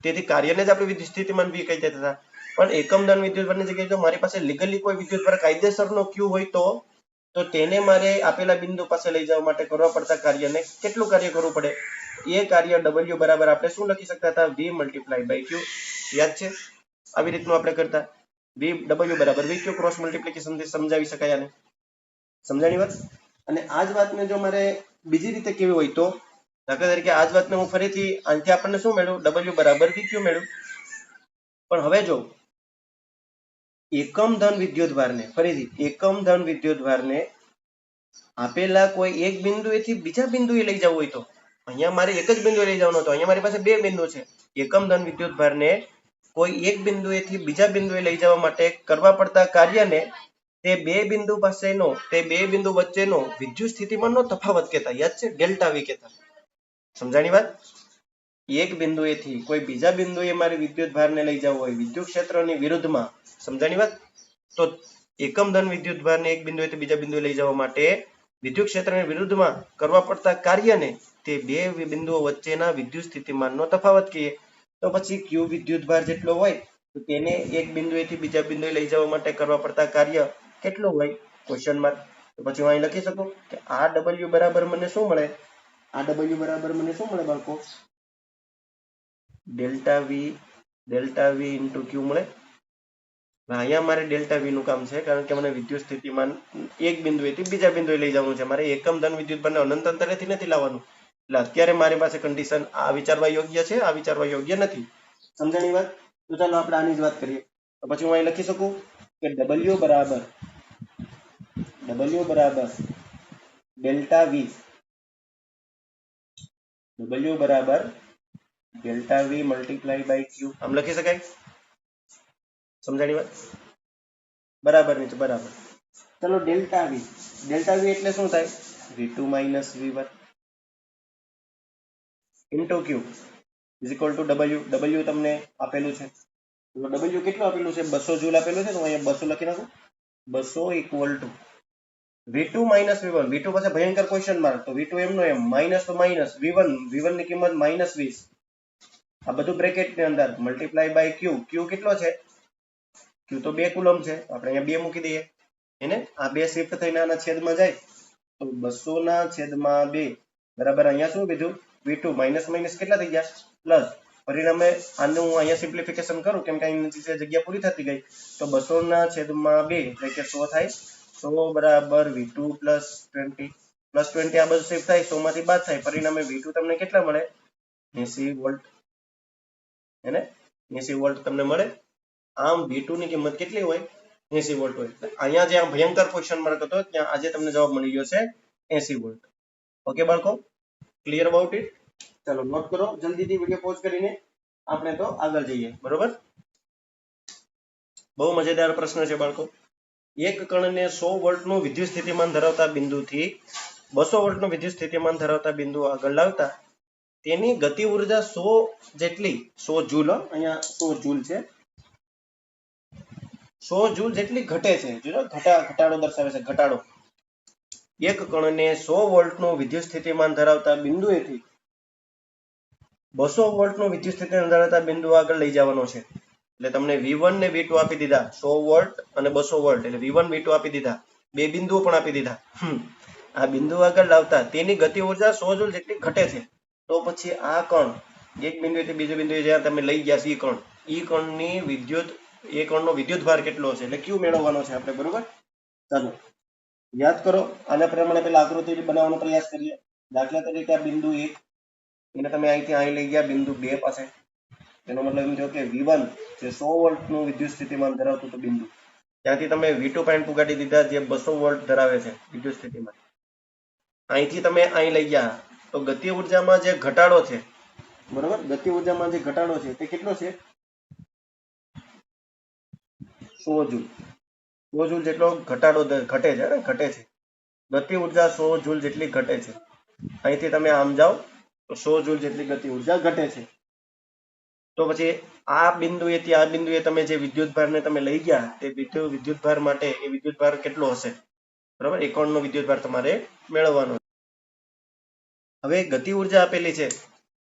તેથી કાર્યને જ આપણે વિદ્યુત સ્થિતિમાન V કહી દેતા હતા. પણ એકમ ધન વિદ્યુતભારની જગ્યાએ જો મારી પાસે લીગલી કોઈ વિદ્યુતભાર કાયદેસરનો Q હોય તો તેને મારે આપેલા બિંદુ પાસે લઈ જવા માટે કરવા પડતા કાર્યને કેટલું કાર્ય કરવું પડે? એ કાર્ય W બરાબર આપણે શું લખી શકતા હતા? V × Q. યાદ છે? આવી રીતનું આપણે કરતા. W બરાબર VQ ક્રોસ મલ્ટીપ્લિકેશનથી સમજાવી શકાય આને. સમજાણી વાત? અને આ જ વાતને જો મારે બીજી રીતે કેવી હોય તો દાખલા તરીકે આ જ વાતને હું ફરીથી આનાથી આપણને શું મેળવ્યું? W બરાબર VQ મેળવ્યું. પણ હવે જો એકમ ધન વિદ્યુતભારને આપેલા કોઈ એક બિંદુએથી બીજા બિંદુએ લઈ જવું હોય તો અહીંયા મારે એક જ બિંદુએ લઈ જવાનો હતો, અહીંયા મારી પાસે બે બિંદુ છે. એકમ ધન વિદ્યુતભારને કોઈ એક બિંદુએથી બીજા બિંદુએ લઈ જવા માટે કરવા પડતા કાર્યને તે બે બિંદુ વચ્ચેનો વિદ્યુત સ્થિતિમાનનો તફાવત કહેતા. યાદ છે? ડેલ્ટા V કહેતા. સમજાણી વાત? એક બિંદુએથી કોઈ બીજા બિંદુએ મારે વિદ્યુતભારને લઈ જવો હોય વિદ્યુત ક્ષેત્રની વિરુદ્ધમાં, સમજાણી વાત? તો એકમ ધન વિદ્યુતભારને એક બિંદુએથી બીજા બિંદુએ લઈ જવા માટે વિદ્યુત ક્ષેત્રની વિરુદ્ધમાં કરવા પડતા કાર્યને તે બે બિંદુઓ વચ્ચેના વિદ્યુત સ્થિતિમાનનો તફાવત કહીએ. તો પછી Q વિદ્યુતભાર જેટલો હોય તો તેને એક બિંદુએથી બીજા બિંદુએ લઈ જવા માટે કરવા પડતા કાર્ય કેટલું હોય? Question mark. તો પછી હું અહીં લખી શકું કે આ W બરાબર મને શું મળે? બાળકો? ડેલ્ટા V × Q મળે. અહીંયા મારે ડેલ્ટા V નું કામ છે કારણ કે મને વિદ્યુત સ્થિતિમાન એક બિંદુએથી બીજા બિંદુએ લઈ જવાનું છે. મારે એકમ ધન વિદ્યુતભારને અનંત અંતરેથી નથી લાવવાનું. એટલે અત્યારે મારી પાસે કન્ડિશન આ વિચારવા યોગ્ય છે, આ વિચારવા યોગ્ય નથી. સમજાણી વાત? તો ચાલો આપણે આની જ વાત કરીએ. તો પછી હું અહીં લખી શકું કે W બરાબર ડેલ્ટા V. W બરાબર ડેલ્ટા V × Q. આમ લખી શકાય? સમજાણી વાત? બરાબર નહીં તો બરાબર. ચલો ડેલ્ટા V એટલે શું થાય? V2 - V1 into Q is equal to W તમને આપેલું છે. તો W કેટલું આપેલું છે? 200 જૂલ આપેલું છે. તો અહીંયા 200 લખી નાખું. 200 equal to V2 - V1. V2 પાસે ભયંકર ક્વેશ્ચન માર્ક, તો V2 એમનો એમ, માઇનસ તો માઇનસ, V1 ની કિંમત -20. આ બધું બ્રેકેટ ની અંદર મલ્ટીપ્લાય બાય Q. Q કેટલો છે? Q તો 2 કુલમ છે. આપણે અહીંયા 2 મૂકી દઈએ. એને આ 2 શિફ્ટ થઈને આના છેદમાં જાય તો 200/2 બરાબર અહીંયા શું કીધું? V2 માઇનસ કેટલા થઈ ગયા? પ્લસ. પરિણામે આનું હું અહીંયા સિમ્પ્લિફિકેશન કરું કેમ કે અહીં જગ્યા પૂરી થતી ગઈ તો 200/2 એટલે કે 100 થાય. 100 બરાબર V2 + 20 આ બધું શિફ્ટ થાય 100 માંથી બાદ થાય. પરિણામે V2 તમને કેટલા મળે? 80 વોલ્ટ. એને 80 વોલ્ટ તમને મળે. આમ V2 ની કિંમત કેટલી હોય? 80 વોલ્ટ હોય. અહીંયા જે ભયંકર ક્વેશ્ચન માર્ક હતો ત્યાં આજે તમને જવાબ મળી ગયો છે. 80 વોલ્ટ. ઓકે બાળકો, ક્લિયર અબાઉટ ઇટ? ચાલો નોટ કરો જલ્દીથી, વિડીયો પોઝ કરીને આપણે તો આગળ જઈએ. બરોબર, બહુ મજેદાર પ્રશ્ન છે બાળકો. એક કણને 100 વોલ્ટનું વિદ્યુત સ્થિતિમાન ધરાવતા બિંદુથી 200 વોલ્ટનું વિદ્યુત સ્થિતિમાન ધરાવતા બિંદુ આગળ લાવતા તેની ગતિ ઉર્જા 100 જેટલી, 100 જૂલ, અહીંયા 100 જૂલ છે, 100 જૂલ જેટલી ઘટે છે. જો ઘટાડો દર્શાવે છે, ઘટાડો. એક કણને 100 વોલ્ટનું વિદ્યુત સ્થિતિમાન ધરાવતા બિંદુએથી 200 વોલ્ટનું વિદ્યુત સ્થિતિમાન ધરાવતા બિંદુ આગળ લઈ જવાનો છે. એટલે તમને V1 ને V2 આપી દીધા, 100 વોલ્ટ અને 200 વોલ્ટ, એટલે V1 V2 આપી દીધા, બે બિંદુઓ પણ આપી દીધા. આ બિંદુ આગળ લાવતા તેની ગતિ ઉર્જા 100 જૂલ જેટલી ઘટે છે. તો પછી આ કણ એક બિંદુએથી બીજું બિંદુએ જ્યાં તમે લઈ ગયા છે, ઈ કણની વિદ્યુત, એ કણનો વિદ્યુત ભાર કેટલો છે, એટલે Q મેળવવાનો છે આપણે. બરોબર, ચાલો યાદ કરો. આના પ્રમાણે પેલા આકૃતિ બનાવવાનો પ્રયાસ કરીએ. દાખલા તરીકે આ બિંદુ 1, એને તમે અહીંથી અહીં લઈ ગયા બિંદુ 2 પાસે. એનો મતલબ એમ થયો કે V1 જે 100 વોલ્ટનું વિદ્યુત સ્થિતિમાન ધરાવતું હતું બિંદુ, ત્યાંથી તમે V2 પોઈન્ટ પુગાડી દીધા જે 200 વોલ્ટ ધરાવે છે વિદ્યુત સ્થિતિમાન. અહીંથી તમે અહીં લઈ ગયા, તો ગતિ ઉર્જામાં જે ઘટાડો છે, બરોબર, ગતિ ઉર્જામાં જે ઘટાડો છે તે કેટલો છે? 100 જૂલ. 100 જૂલ જેટલો ઘટાડો ઘટે છે ને, ઘટે છે. ગતિ ઉર્જા 100 જૂલ જેટલી ઘટે છે. અહીંથી તમે આમ જાઓ તો 100 જૂલ જેટલી ગતિ ઉર્જા ઘટે છે. તો પછી આ બિંદુએથી આ બિંદુએ તમે જે વિદ્યુત ભારને તમે લઈ ગયા, તે વિદ્યુત ભાર માટે એ વિદ્યુત ભાર કેટલો હશે? બરાબર, એ કણનો વિદ્યુત ભાર તમારે મેળવવાનો. હવે ગતિ ઉર્જા આપેલી છે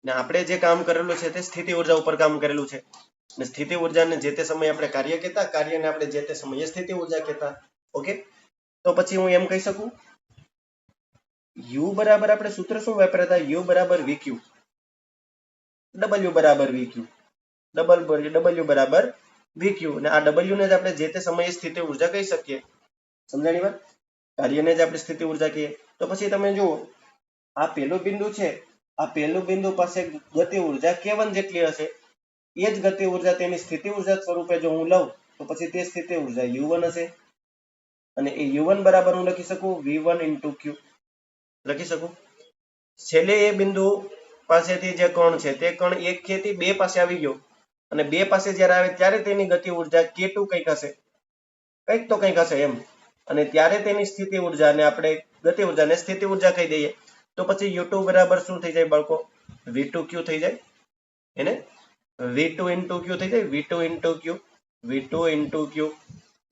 ને આપણે જે કામ કરેલું છે તે સ્થિતિ ઉર્જા ઉપર કામ કરેલું છે. ને સ્થિતિ ઉર્જાને જે તે સમયે આપણે કાર્ય કહેતા, કાર્યને આપણે જે તે સમયે સ્થિતિ ઉર્જા કહેતા. ઓકે, તો પછી હું એમ કહી શકું U બરાબર, આપણે સૂત્ર શું વાપર્યા હતા? U બરાબર VQ, W બરાબર VQ, W બરાબર VQ, અને આ W ને જ આપણે જે તે સમયે સ્થિતિ ઉર્જા કહી શકીએ. સમજાણી વાત? કાર્યને જ આપણે સ્થિતિ ઉર્જા કહીએ. તો પછી તમે જુઓ, આ પહેલું બિંદુ છે, આ પહેલું બિંદુ પાસે ગતિ ઉર્જા K1 જેટલી હશે. એ જ ગતિ ઉર્જા તેની સ્થિતિ ઉર્જા સ્વરૂપે જો હું લઉં તો પછી તે સ્થિતિ ઉર્જા U1 હશે. અને એ U1 બરાબર હું લખી શકું V1 into Q લખી શકું. છેલ્લે એ બિંદુ પાસેથી જે કણ છે તે કણ 1 થી 2 પાસે આવી ગયો, અને 2 પાસે જ્યારે આવે ત્યારે તેની ગતિ ઉર્જા K2 કંઈક હશે, કંઈક તો કંઈક હશે એમ. અને ત્યારે તેની સ્થિતિ ઉર્જાને આપણે ગતિ ઉર્જાને સ્થિતિ ઉર્જા કહી દઈએ. તો પછી U2 બરાબર શું થઈ જાય બાળકો? V2Q થઈ જાય. એને V2 into Q થઈ જાય, V2 into Q, V2 into Q.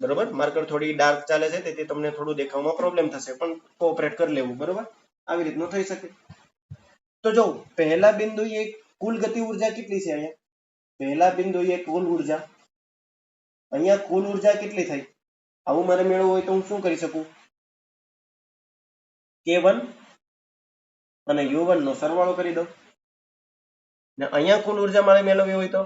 બરોબર, માર્કર થોડી ડાર્ક ચાલે છે તેથી તમને થોડું દેખાવામાં પ્રોબ્લેમ થશે, પણ કોઓપરેટ કરી લેવું. બરોબર, આવી રીતનું થઈ શકે. તો જો પહેલા બિંદુએ કુલ ગતિ ઉર્જા કેટલી છે? અહીંયા પહેલા બિંદુએ કુલ ઉર્જા, અહીંયા કુલ ઉર્જા કેટલી થઈ? આવું મારે મેળવવું હોય તો હું શું કરી શકું? K1 અને U1 નો સરવાળો કરી દઉં. ને અહીંયા કુલ ઉર્જા મારે મેળવવી હોય તો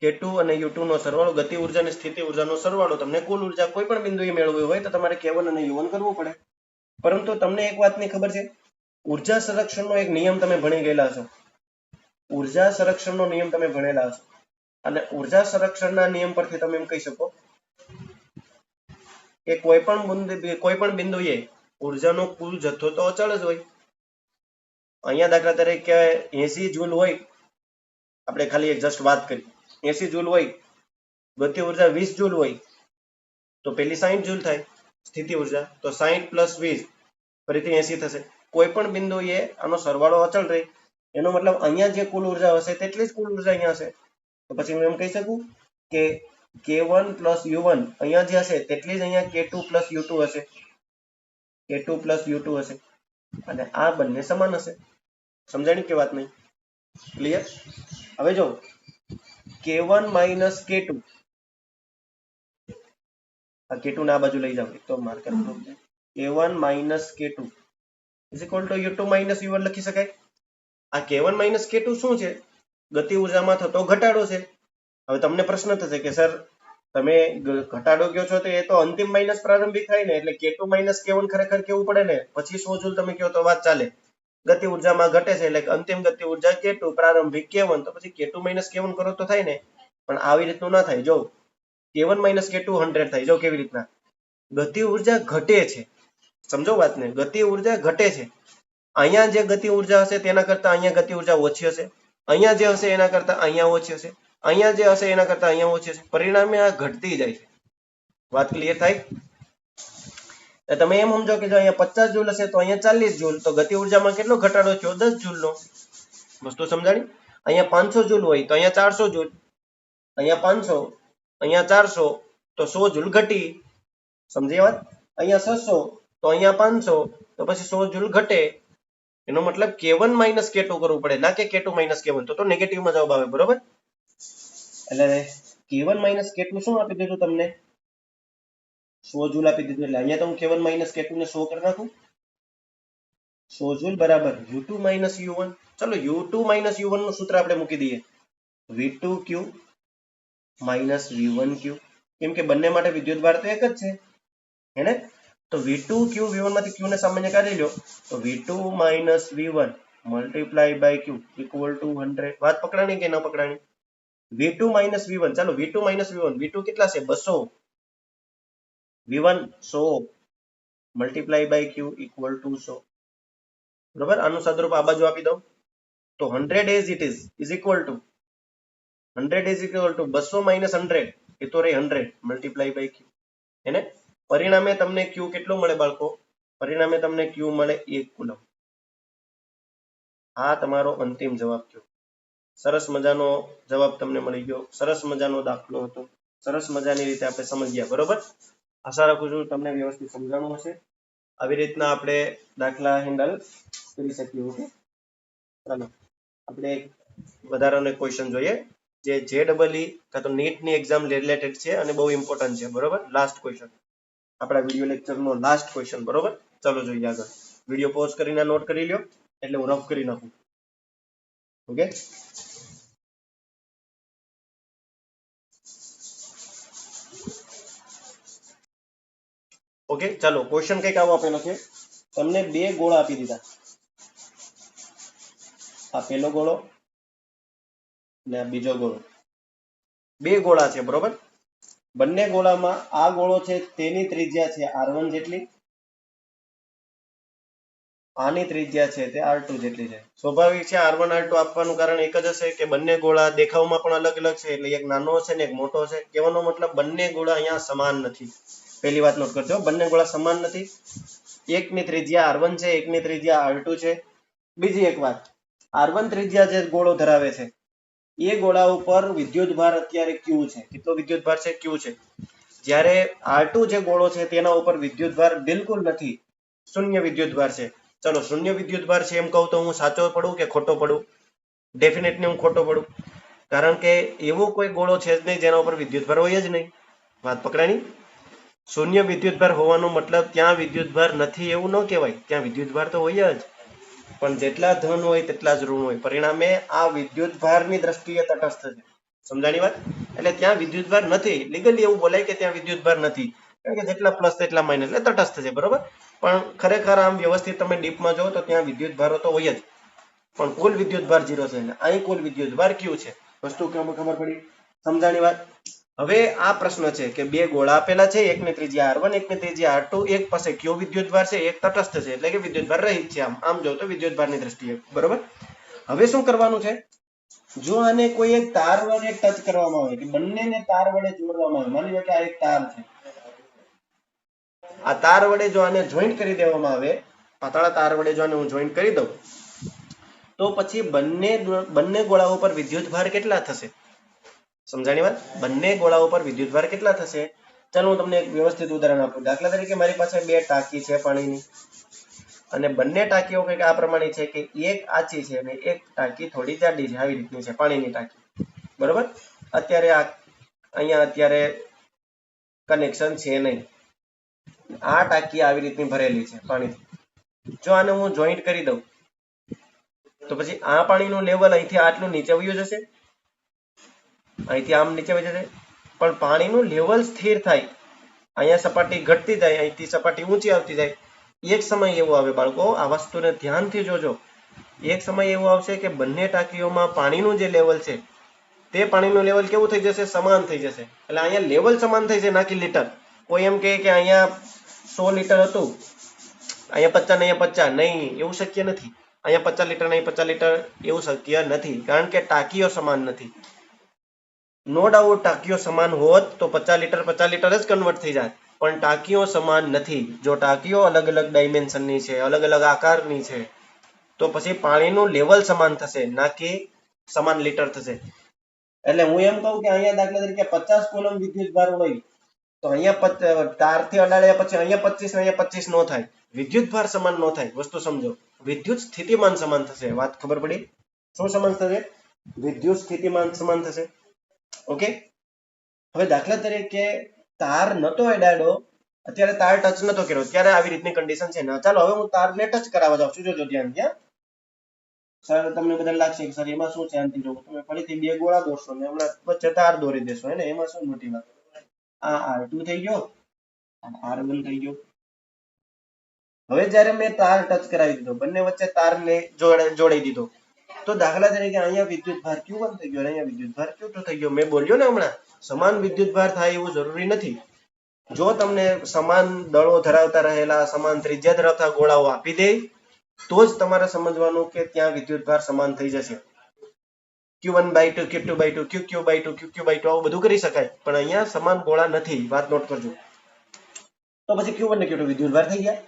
K2 અને U2 નો સરવાળો, ગતિ ઉર્જા અને સ્થિતિ ઉર્જાનો સરવાળો. તમને કુલ ઉર્જા કોઈ પણ બિંદુએ મેળવવી હોય તો તમારે K1 અને U1 કરવું પડે. પરંતુ તમને એક વાતની ખબર છે, ઉર્જા સંરક્ષણનો એક નિયમ તમે ભણી ગયેલા છો. ઉર્જા સંરક્ષણનો નિયમ તમે ભણેલા છો, અને ઉર્જા સંરક્ષણના નિયમ પરથી તમે એમ કહી શકો કે કોઈ પણ બિંદુએ ઉર્જાનો કુલ જથ્થો તો અચળ જ હોય. અહીંયા દાખલા તરીકે 80 જૂલ હોય, આપણે ખાલી એક જસ્ટ વાત કરી, 80 જૂલ હોય, ગતિ ઉર્જા 20 જૂલ હોય, તો પેલી 60 જૂલ થાય સ્થિતિ ઉર્જા. તો 60 પ્લસ 20 ફરીથી 80 થશે. કોઈ પણ બિંદુએ આનો સરવાળો અચળ રહે, એનો મતલબ અહીંયા જે કુલ ઉર્જા હશે તેટલી જ કુલ ઉર્જા અહીંયા હશે. તો પછી હું એમ કહી શકું કે K1 plus U1 અહીંયા જે હશે તેટલી જ અહીંયા K2 plus U2 હશે, K2 plus U2 હશે, અને આ બંને સમાન હશે. સમજાણી કે વાત નહીં? ક્લિયર? હવે જો K1 minus K2, આ K2 ને આ બાજુ લઈ જાવ તો marker K1 minus K2 is equal to U2 minus U1 લખી શકાય. આ K1 minus K2 શું છે? ગતિ ઉર્જામાં થતો ઘટાડો છે. હવે તમને પ્રશ્ન થશે કે સર તમે ઘટાડો કહો છો તો એ તો અંતિમ માઇનસ પ્રારંભિક થાય ને, એટલે K2 minus K1 ખરેખર કેવું પડે ને, પછી 100 જૂલ તમે કહો તો વાત ચાલે. ગતિ ઉર્જામાં ઘટે છે એટલે અંતિમ ગતિ ઉર્જા K2, પ્રારંભિક K1, તો પછી K2 minus K1 કરો તો થાય ને. પણ આવી રીતનું ના થાય. જો K1 minus K2 100 થાય. જો કેવી રીતના ગતિ ઉર્જા ઘટે છે, સમજો વાતને, ગતિ ઉર્જા ઘટે છે. અહીંયા જે ગતિ ઉર્જા હશે તેના કરતા અહીંયા ગતિ ઉર્જા ઓછી હશે, અહીંયા જે હશે એના કરતા અહીંયા ઓછી હશે, અહીંયા જે હશે એના કરતા અહીંયા ઓછી હશે, પરિણામે આ ઘટતી જાય છે. વાત ક્લિયર થાય? તમે એમ સમજો કે જો અહીંયા 50 જૂલ હશે તો અહીંયા 40 જૂલ, તો ગતિ ઉર્જામાં કેટલો ઘટાડો થયો? 10 જૂલનો. વસ્તુ સમજાણી? અહીંયા 500 જૂલ હોય તો અહીંયા 400 જૂલ, અહીંયા 500, અહીંયા 400, તો 100 જૂલ ઘટી. સમજી વાત? અહીંયા 600 તો અહીંયા 500, તો પછી 100 જૂલ ઘટે. એનો મતલબ K1 માઇનસ K2 કરવું પડે, ના કે K2 માઇનસ K1, તો નેગેટિવમાં જવાબ આવે. બરોબર? એટલે K1 માઇનસ K2 શું આપી દીધું તમને? 100 જૂલ આપી દીધું. એટલે અહીંયા તો હું K1 માઇનસ K2 ને 100 કરી નાખું. 100 જૂલ બરાબર U2 માઇનસ U1. ચલો U2 માઇનસ U1 નું સૂત્ર આપણે મૂકી દઈએ, V2Q માઇનસ V1Q. કેમ કે બંને માટે વિદ્યુતભાર તો એક જ છે, હેને? તો V2Q V1 માંથી Q ને સામાન્ય કાઢી લો, તો V2 minus V1 multiply by Q equal to 100. વાત પકડાણી કે ન પકડાણી? V2 માઇનસ V1, ચાલો V2 માઇનસ V1, V2 કેટલા છે? 200, V1 100 multiply by Q equal to 100. બરોબર? આનું સદરૂપ આ બાજુ આપી દઉં તો 100 as it is equal to 100 is equal to 200 minus 100, એ તો રે 100 મલ્ટીપ્લાય બાય Q. એને પરિણામે તમને Q કેટલો મળે બાળકો? પરિણામે તમને Q મળે 1 કુલમ. આ તમારો અંતિમ જવાબ થયો. સરસ મજાનો જવાબ તમને મળી ગયો, સરસ મજાનો દાખલો હતો, સરસ મજાની રીતે આપણે સમજ્યા. બરોબર? આશા રાખું છું તમને વ્યવસ્થિત સમજાણું હશે. આવી રીતના આપણે દાખલા હેન્ડલ કરી શકીએ. ઓકે, ચાલો આપણે એક વધારાનો ક્વેશ્ચન જોઈએ જે JEE કાં તો નીટની એક્ઝામ રિલેટેડ છે અને બહુ ઇમ્પોર્ટન્ટ છે. બરોબર? લાસ્ટ ક્વેશ્ચન, આપણા વિડીયો લેક્ચરનો લાસ્ટ ક્વેશ્ચન. બરોબર? ચાલો જોઈએ આગળ. વિડીયો પોઝ કરીને નોટ કરી લ્યો એટલે હું રફ કરી નાખું. ઓકે, ઓકે, ચાલો ક્વેશ્ચન કંઈક આવો આપેલો છે. તમને બે ગોળા આપી દીધા, આ પહેલો ગોળો ને આ બીજો ગોળો. બે ગોળા છે. બરોબર? બંને ગોળામાં આ ગોળો છે તેની ત્રિજ્યા છે R1 જેટલી, આની ત્રિજ્યા છે તે R2 જેટલી છે. સ્વાભાવિક છે R1 R2 આપવાનું કારણ એક જ હશે કે બંને ગોળા દેખાવમાં પણ અલગ અલગ છે, એટલે એક નાનો છે ને એક મોટો છે. કહેવાનો મતલબ બંને ગોળા અહીંયા સમાન નથી. પહેલી વાત નોટ કરજો, બંને ગોળા સમાન નથી. એકની ત્રિજ્યા R1 છે, એકની ત્રિજ્યા R2 છે. બીજી એક વાત, R1 ત્રિજ્યા જે ગોળો ધરાવે છે એ ગોળા ઉપર વિદ્યુતભાર અત્યારે Q છે. કેટલો વિદ્યુતભાર છે? Q છે. જ્યારે R2 જે ગોળો છે તેના ઉપર વિદ્યુતભાર બિલકુલ નથી, શૂન્ય વિદ્યુતભાર છે. ચલો શૂન્ય વિદ્યુતભાર છે એમ કહું તો હું સાચો પડું કે ખોટો પડું? ડેફિનેટલી હું ખોટો પડું, કારણ કે એવો કોઈ ગોળો છે જ નહીં જેના ઉપર વિદ્યુતભાર હોય જ નહીં. વાત પકડાણી? શૂન્ય વિદ્યુતભાર હોવાનો મતલબ ત્યાં વિદ્યુતભાર નથી એવું ન કહેવાય, ત્યાં વિદ્યુતભાર તો હોય જ, પણ જેટલા ધન હોય તેટલા જ ઋણ હોય. પરિણામે આ વિદ્યુતભારની દ્રષ્ટિએ તટસ્થ છે. સમજાણી વાત? એટલે ત્યાં વિદ્યુતભાર નથી. લીગલી એવું બોલાય કે ત્યાં વિદ્યુતભાર નથી, કારણ કે જેટલા પ્લસ તેટલા માઇનસ, એટલે તટસ્થ છે. બરોબર? પણ ખરેખર આમ વ્યવસ્થિત તમે ડીપમાં જાઓ તો ત્યાં વિદ્યુતભારો તો હોય જ, પણ કુલ વિદ્યુતભાર 0 છે. અહીં કુલ વિદ્યુતભાર Q છે. વસ્તુ ખબર પડી? સમજાણી વાત? હવે આ પ્રશ્ન છે કે બે ગોળા આપેલા છે, એકની ત્રિજ્યા R1 એકની ત્રિજ્યા R2, એક પાસે Q વિદ્યુતભાર છે, એક તટસ્થ છે, એટલે કે વિદ્યુતભાર રહિત છે. આમ જો તો વિદ્યુતભારની દ્રષ્ટિએ. બરોબર? હવે શું કરવાનું છે? જો આને કોઈ એક તાર વડે ટચ કરવામાં આવે, કે બંનેને તાર વડે જોડવામાં આવે, માની લો કે આ એક તાર છે, આ તાર વડે જો આને જોઈન્ટ કરી દેવામાં આવે, પાતળા તાર વડે જો આને હું જોઈન્ટ કરી દઉં, તો પછી બંને ગોળાઓ ઉપર વિદ્યુતભાર કેટલા થશે? સમજાણી વાત? બંને ગોળાઓ ઉપર વિદ્યુતભાર કેટલા થશે? ચાલો હું તમને એક વ્યવસ્થિત ઉદાહરણ આપું. દાખલા તરીકે મારી પાસે બે ટાંકી છે પાણીની, અને બંને ટાંકીઓ કંઈક આ પ્રમાણે છે કે એક આછી છે અને એક ટાંકી થોડી જાડી છે. આવી રીતની છે પાણીની ટાંકી. બરોબર? અત્યારે અહીંયા અત્યારે કનેક્શન છે નહીં. આ ટાંકી આવી રીતની ભરેલી છે પાણીથી. જો આને હું જોઈન્ટ કરી દઉં તો પછી આ પાણીનું લેવલ અહીંથી આટલું નીચે વયું જશે, અહીંથી આમ નીચે વહી જશે, પણ પાણીનું લેવલ સ્થિર થાય. અહીંયા સપાટી ઘટતી જાય, અહીંથી સપાટી ઊંચી આવતી જાય. એક સમય એવો આવે બાળકો, આ વસ્તુને ધ્યાનથી જોજો, એક સમય એવો આવશે કે બંને ટાંકીઓમાં પાણીનું જે લેવલ છે તે પાણીનું લેવલ કેવું થઈ જશે? સમાન થઈ જશે. એટલે અહીંયા લેવલ સમાન થઈ જશે, નાખી લીટર. કોઈ એમ કહે કે અહીંયા 100 લીટર હતું, અહીંયા 50 ને અહીંયા 50, નહીં, એવું શક્ય નથી. અહીંયા 50 લીટર નહીં 50 લીટર એવું શક્ય નથી, કારણ કે ટાંકીઓ સમાન નથી. નો ડાઉટ ટાંકીઓ સમાન હોત તો 50 લીટર 50 લીટર જ કન્વર્ટ થઈ જાય, પણ ટાંકીઓ સમાન નથી. જો ટાંકીઓ અલગ અલગ ડાયમેન્શનની છે, અલગ અલગ આકારની છે, તો પછી પાણીનું લેવલ સમાન થશે, ના કે સમાન લીટર થશે. એટલે હું એમ કહું કે અહીંયા દાખલા તરીકે 50 કુલમ વિદ્યુત ભાર હોય તો અહીંયા તારથી અડાડ્યા પછી અહીંયા 25 ને અહીંયા 25 નો થાય, વિદ્યુત ભાર સમાન નો થાય. વસ્તુ સમજો, વિદ્યુત સ્થિતિમાન સમાન થશે. વાત ખબર પડી? શું સમાન થશે? વિદ્યુત સ્થિતિમાન સમાન થશે. ઓકે, હવે દાખલા તરીકે તાર નતો અડાડ્યો, અત્યારે તાર ટચ નતો કર્યો, ત્યારે આવી રીતની કન્ડિશન છે. ના, ચાલો હવે હું તારને ટચ કરાવવા જાઉં છું. જોજો ધ્યાન. ત્યાં સર તમને બધા લાગશે કે સર એમાં શું શાંતિ રહો, તમે ફરીથી બે ગોળા દોરશો ને હમણાં વચ્ચે તાર દોરી દેશો, હે ને? એમાં શું મોટી વાત? આ R2 થઈ ગયો, R1 થઈ ગયો. હવે જ્યારે મેં તાર ટચ કરાવી દીધો, બંને વચ્ચે તારને જોડી દીધો, તો દાખલા તરીકે અહીંયા વિદ્યુત ભાર Q1 થઈ ગયો, અહીંયા વિદ્યુત ભાર Q2 થઈ ગયો. મેં બોલ્યો ને હમણાં, સમાન વિદ્યુત ભાર થાય એવું જરૂરી નથી. જો તમને સમાન દળો ધરાવતા રહેલા, સમાન ત્રિજ્યા ધરાવતા ગોળાઓ આપી દે, તો જ તમારે સમજવાનું કે ત્યાં વિદ્યુત ભાર સમાન થઈ જશે. Q1/2, Q2/2, QQ/2, QQ/2 આવું બધું કરી શકાય, પણ અહીંયા સમાન ગોળા નથી. વાત નોટ કરજો. તો પછી Q1 ને Q2 વિદ્યુત ભાર થઈ ગયા.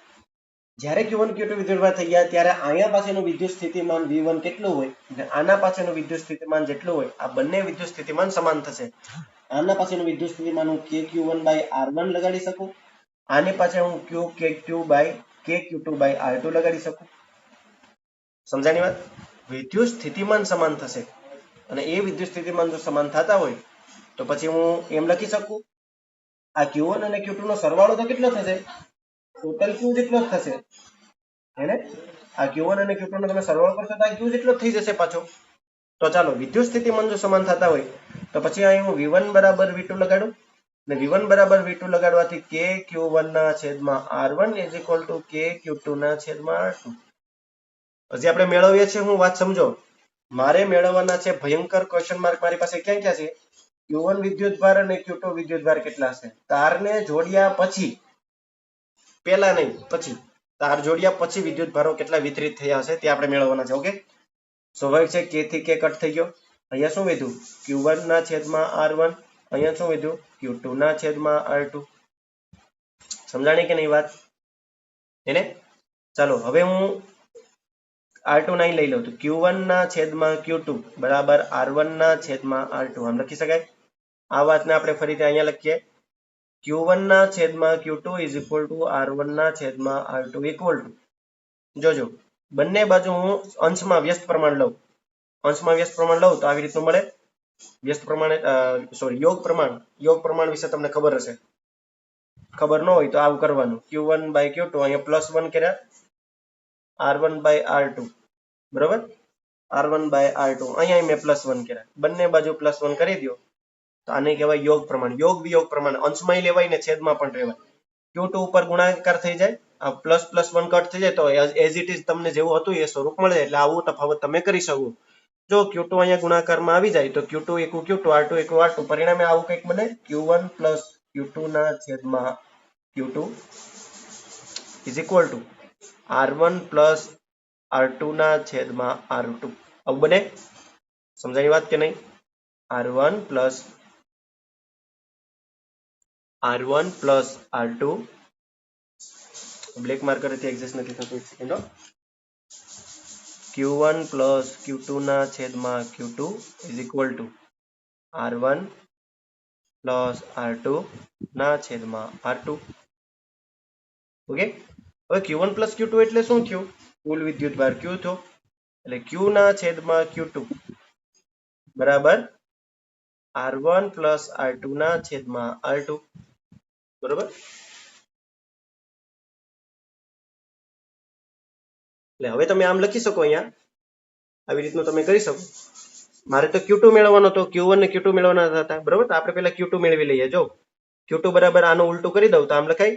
જ્યારે Q1 Q2 વિદ્યુત ભાર થઈ ગયા, ત્યારે અહીંયા પાસેનું વિદ્યુત સ્થિતિમાન V1 કેટલું હોય અને આના પાસેનું વિદ્યુત સ્થિતિમાન જેટલું હોય, આ બંને વિદ્યુત સ્થિતિમાન સમાન થશે. આના પાસેનું વિદ્યુત સ્થિતિમાન હું KQ1/R1 લગાડી શકું, આની પાસે હું KQ2/R2 લગાડી શકું. સમજાણી વાત? વિદ્યુત સ્થિતિમાન સમાન થશે, અને એ વિદ્યુત સ્થિતિમાન જો સમાન થતા હોય તો પછી હું એમ લખી શકું, આ Q1 અને Q2 નો સરવાળો તો કેટલો થશે? ટોટલ Q જેટલો જ થશે, હેને? આ Q1 અને Q2 નો તમે સરવાળો કરશો તો આ Q જેટલો જ થઈ જશે પાછો. તો ચાલો, વિદ્યુત સ્થિતિમાન જો સમાન થતા હોય તો પછી અહીં હું V1 બરાબર V2 લગાડું, ને V1 બરાબર V2 લગાડવાથી KQ1/R1 KQ2/R2. હજી આપણે મેળવીએ છીએ, હું વાત સમજો. મારે મેળવવાના છે ભયંકર ક્વેશ્ચન માર્ક. મારી પાસે ક્યાં ક્યાં છે? Q1 વિદ્યુત ભાર અને Q2 વિદ્યુત ભાર કેટલા હશે? તારને જોડ્યા પછી, પહેલા નહીં પછી, તાર જોડ્યા પછી વિદ્યુત ભારો કેટલા વિતરિત થયા હશે તે આપણે મેળવવાના છે. ઓકે, સ્વાભાવિક છે, K થી K કટ થઈ ગયો. અહીંયા શું વધ્યું? Q1/R1. અહીંયા શું વધ્યું? Q2/R2. સમજાણી કે નહીં વાત? એને ચાલો હવે હું R2 9 લઈ લઉં તો Q1/Q2 બરાબર R1/R2. આમ લખી શકાય. આ વાતને આપણે ફરીથી અહીંયા લખીએ. Q1/Q2 is equal to R1/R2 equal to, જોજો બંને બાજુ હું અંશમાં વ્યસ્ત પ્રમાણ લઉં. અંશમાં વ્યસ્ત પ્રમાણ લઉં તો આવી રીતનું મળે. વ્યસ્ત પ્રમાણ યોગ પ્રમાણ વિશે તમને ખબર હશે. ખબર ન હોય તો આવું કરવાનું. Q1/Q2 અહીંયા +1 કર્યા, R1/R2 બરોબર, R1/R2 અહીંયા મેં +1 કર્યા. બંને બાજુ +1 કરી દો તો આને કહેવાય યોગ પ્રમાણ. યોગ વિયોગ પ્રમાણ અંશમાં લેવાય ને છેદમાં પણ રહેવાય. Q2 ઉપર ગુણાકાર થઈ જાય, આ ++1 કટ થઈ જાય તો એઝ ઇટ ઇઝ તમને જેવું હતું એ સ્વરૂપ મળે. એટલે આવું તફાવત તમે કરી શકો. જો Q2 અહીંયા ગુણાકારમાં આવી જાય તો Q2 = Q2, R2 = R2. પરિણામે આવું કંઈક બને, Q1 + Q2/Q2 is equal to R1 + R2/R2. આવું બને. સમજાય વાત કે નહીં? R1 + R2, બ્લેક માર્કર થી એડજસ્ટ નથી થતું, એક second. Q1 + Q2/Q2 is equal to R1 + R2/R2. Okay, હવે Q1 + Q2 એટલે શું થયું? કુલ વિદ્યુત ભાર Q થયો. એટલે Q/Q2 બરાબર R1 + R2/R2. બરોબર. એટલે હવે તમે આમ લખી શકો, અહીંયા આવી રીતનું તમે કરી શકો. મારે તો Q2 મેળવવાનો તો Q1 ને Q2 મેળવવાના હતા, બરોબર. તો આપણે પહેલા Q2 મેળવી લઈએ. જો Q2 બરાબર આનું ઉલટું કરી દઉં તો આમ લખાય,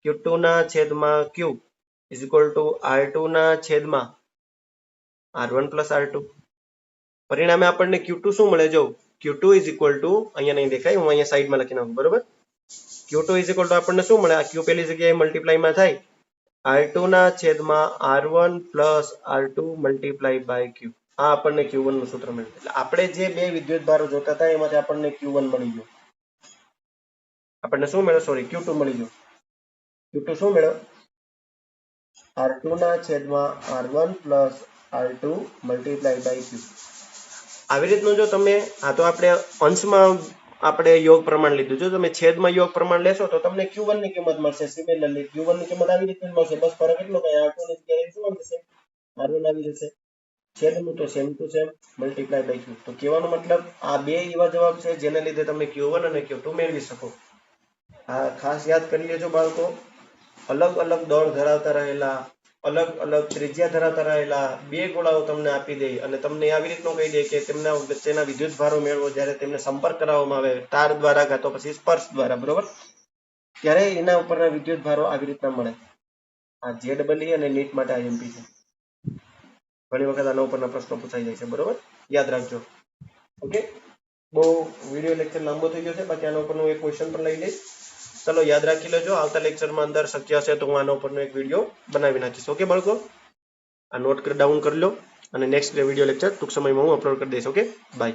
Q2/Q is equal to R2/R1 + R2. પરિણામે આપણને Q2 શું મળે? જો Q2 is equal to, અહીંયા નહીં દેખાય, હું અહીંયા સાઈડમાં લખી નાખું, બરોબર. Q2 Q2 is equal to આપણને શું મળે? આ Q પેલી જગ્યાએ મલ્ટીપ્લાયમાં થાય R2 ના છેદમાં R1 plus R2 multiply by Q. આ આપણને Q1 નું સૂત્ર મળ્યું. એટલે આપણે જે બે વિદ્યુત ભારો જોતા હતા એમાંથી આપણને Q1 મળી ગયો. આપણને શું મળ્યો? સોરી, Q2 મળી ગયો. Q2 શું મળ્યો? R2 ના છેદમાં R1 plus R2 multiply by Q. આવી રીતનું જો તમે, આ તો આપણે અંશમાં આપણે યોગ પ્રમાણ લીધું. જો તમે છેદમાં યોગ પ્રમાણ લેશો તો તમને Q1 ની કિંમત મળશે. સિમિલરલી Q1 ની કિંમત આવી રીતે મળશે. બસ ફરક એટલો કે R2 ની જગ્યાએ શું આવી જશે? R1 આવી જશે. છેદનું તો same to same multiply by Q. તો કહેવાનો મતલબ આ બે એવા જવાબ છે જેને લીધે તમે Q1 અને Q2 મેળવી શકો. આ ખાસ યાદ કરી લેજો બાળકો. અલગ અલગ દળ ધરાવતા રહેલા, અલગ અલગ ત્રિજ્યા ધરાવતા રહેલા બે ગોળાઓ તમને આપી દે અને તમને આવી રીતનું કહી દે કે તેમના વચ્ચેના વિદ્યુત ભારો મેળવો જ્યારે તેમને સંપર્ક કરાવવામાં આવે તાર દ્વારા કાં તો પછી સ્પર્શ દ્વારા, બરોબર, ત્યારે એના ઉપરના વિદ્યુત ભારો આવી રીતના મળે. આ JEE અને NEET માટે IMP છે. ઘણી વખત આના ઉપરના પ્રશ્નો પૂછાઈ જાય છે, બરોબર, યાદ રાખજો. ઓકે, બહુ વિડીયો લેક્ચર લાંબો થઈ ગયો છે, બાકી આના ઉપરનું એક ક્વેશ્ચન પણ લઈ લઈશ. ચલો યાદ રાખી લેજો, આવતા લેક્ચરમાં અંદર શક્ય હશે તો હું આના ઉપરનો એક વિડીયો બનાવી નાખીશ. ઓકે બાળકો, આ નોટ ડાઉન કરી લો અને નેક્સ્ટ વિડીયો લેક્ચર ટૂંક સમયમાં હું અપલોડ કરી દઈશ. Okay, by.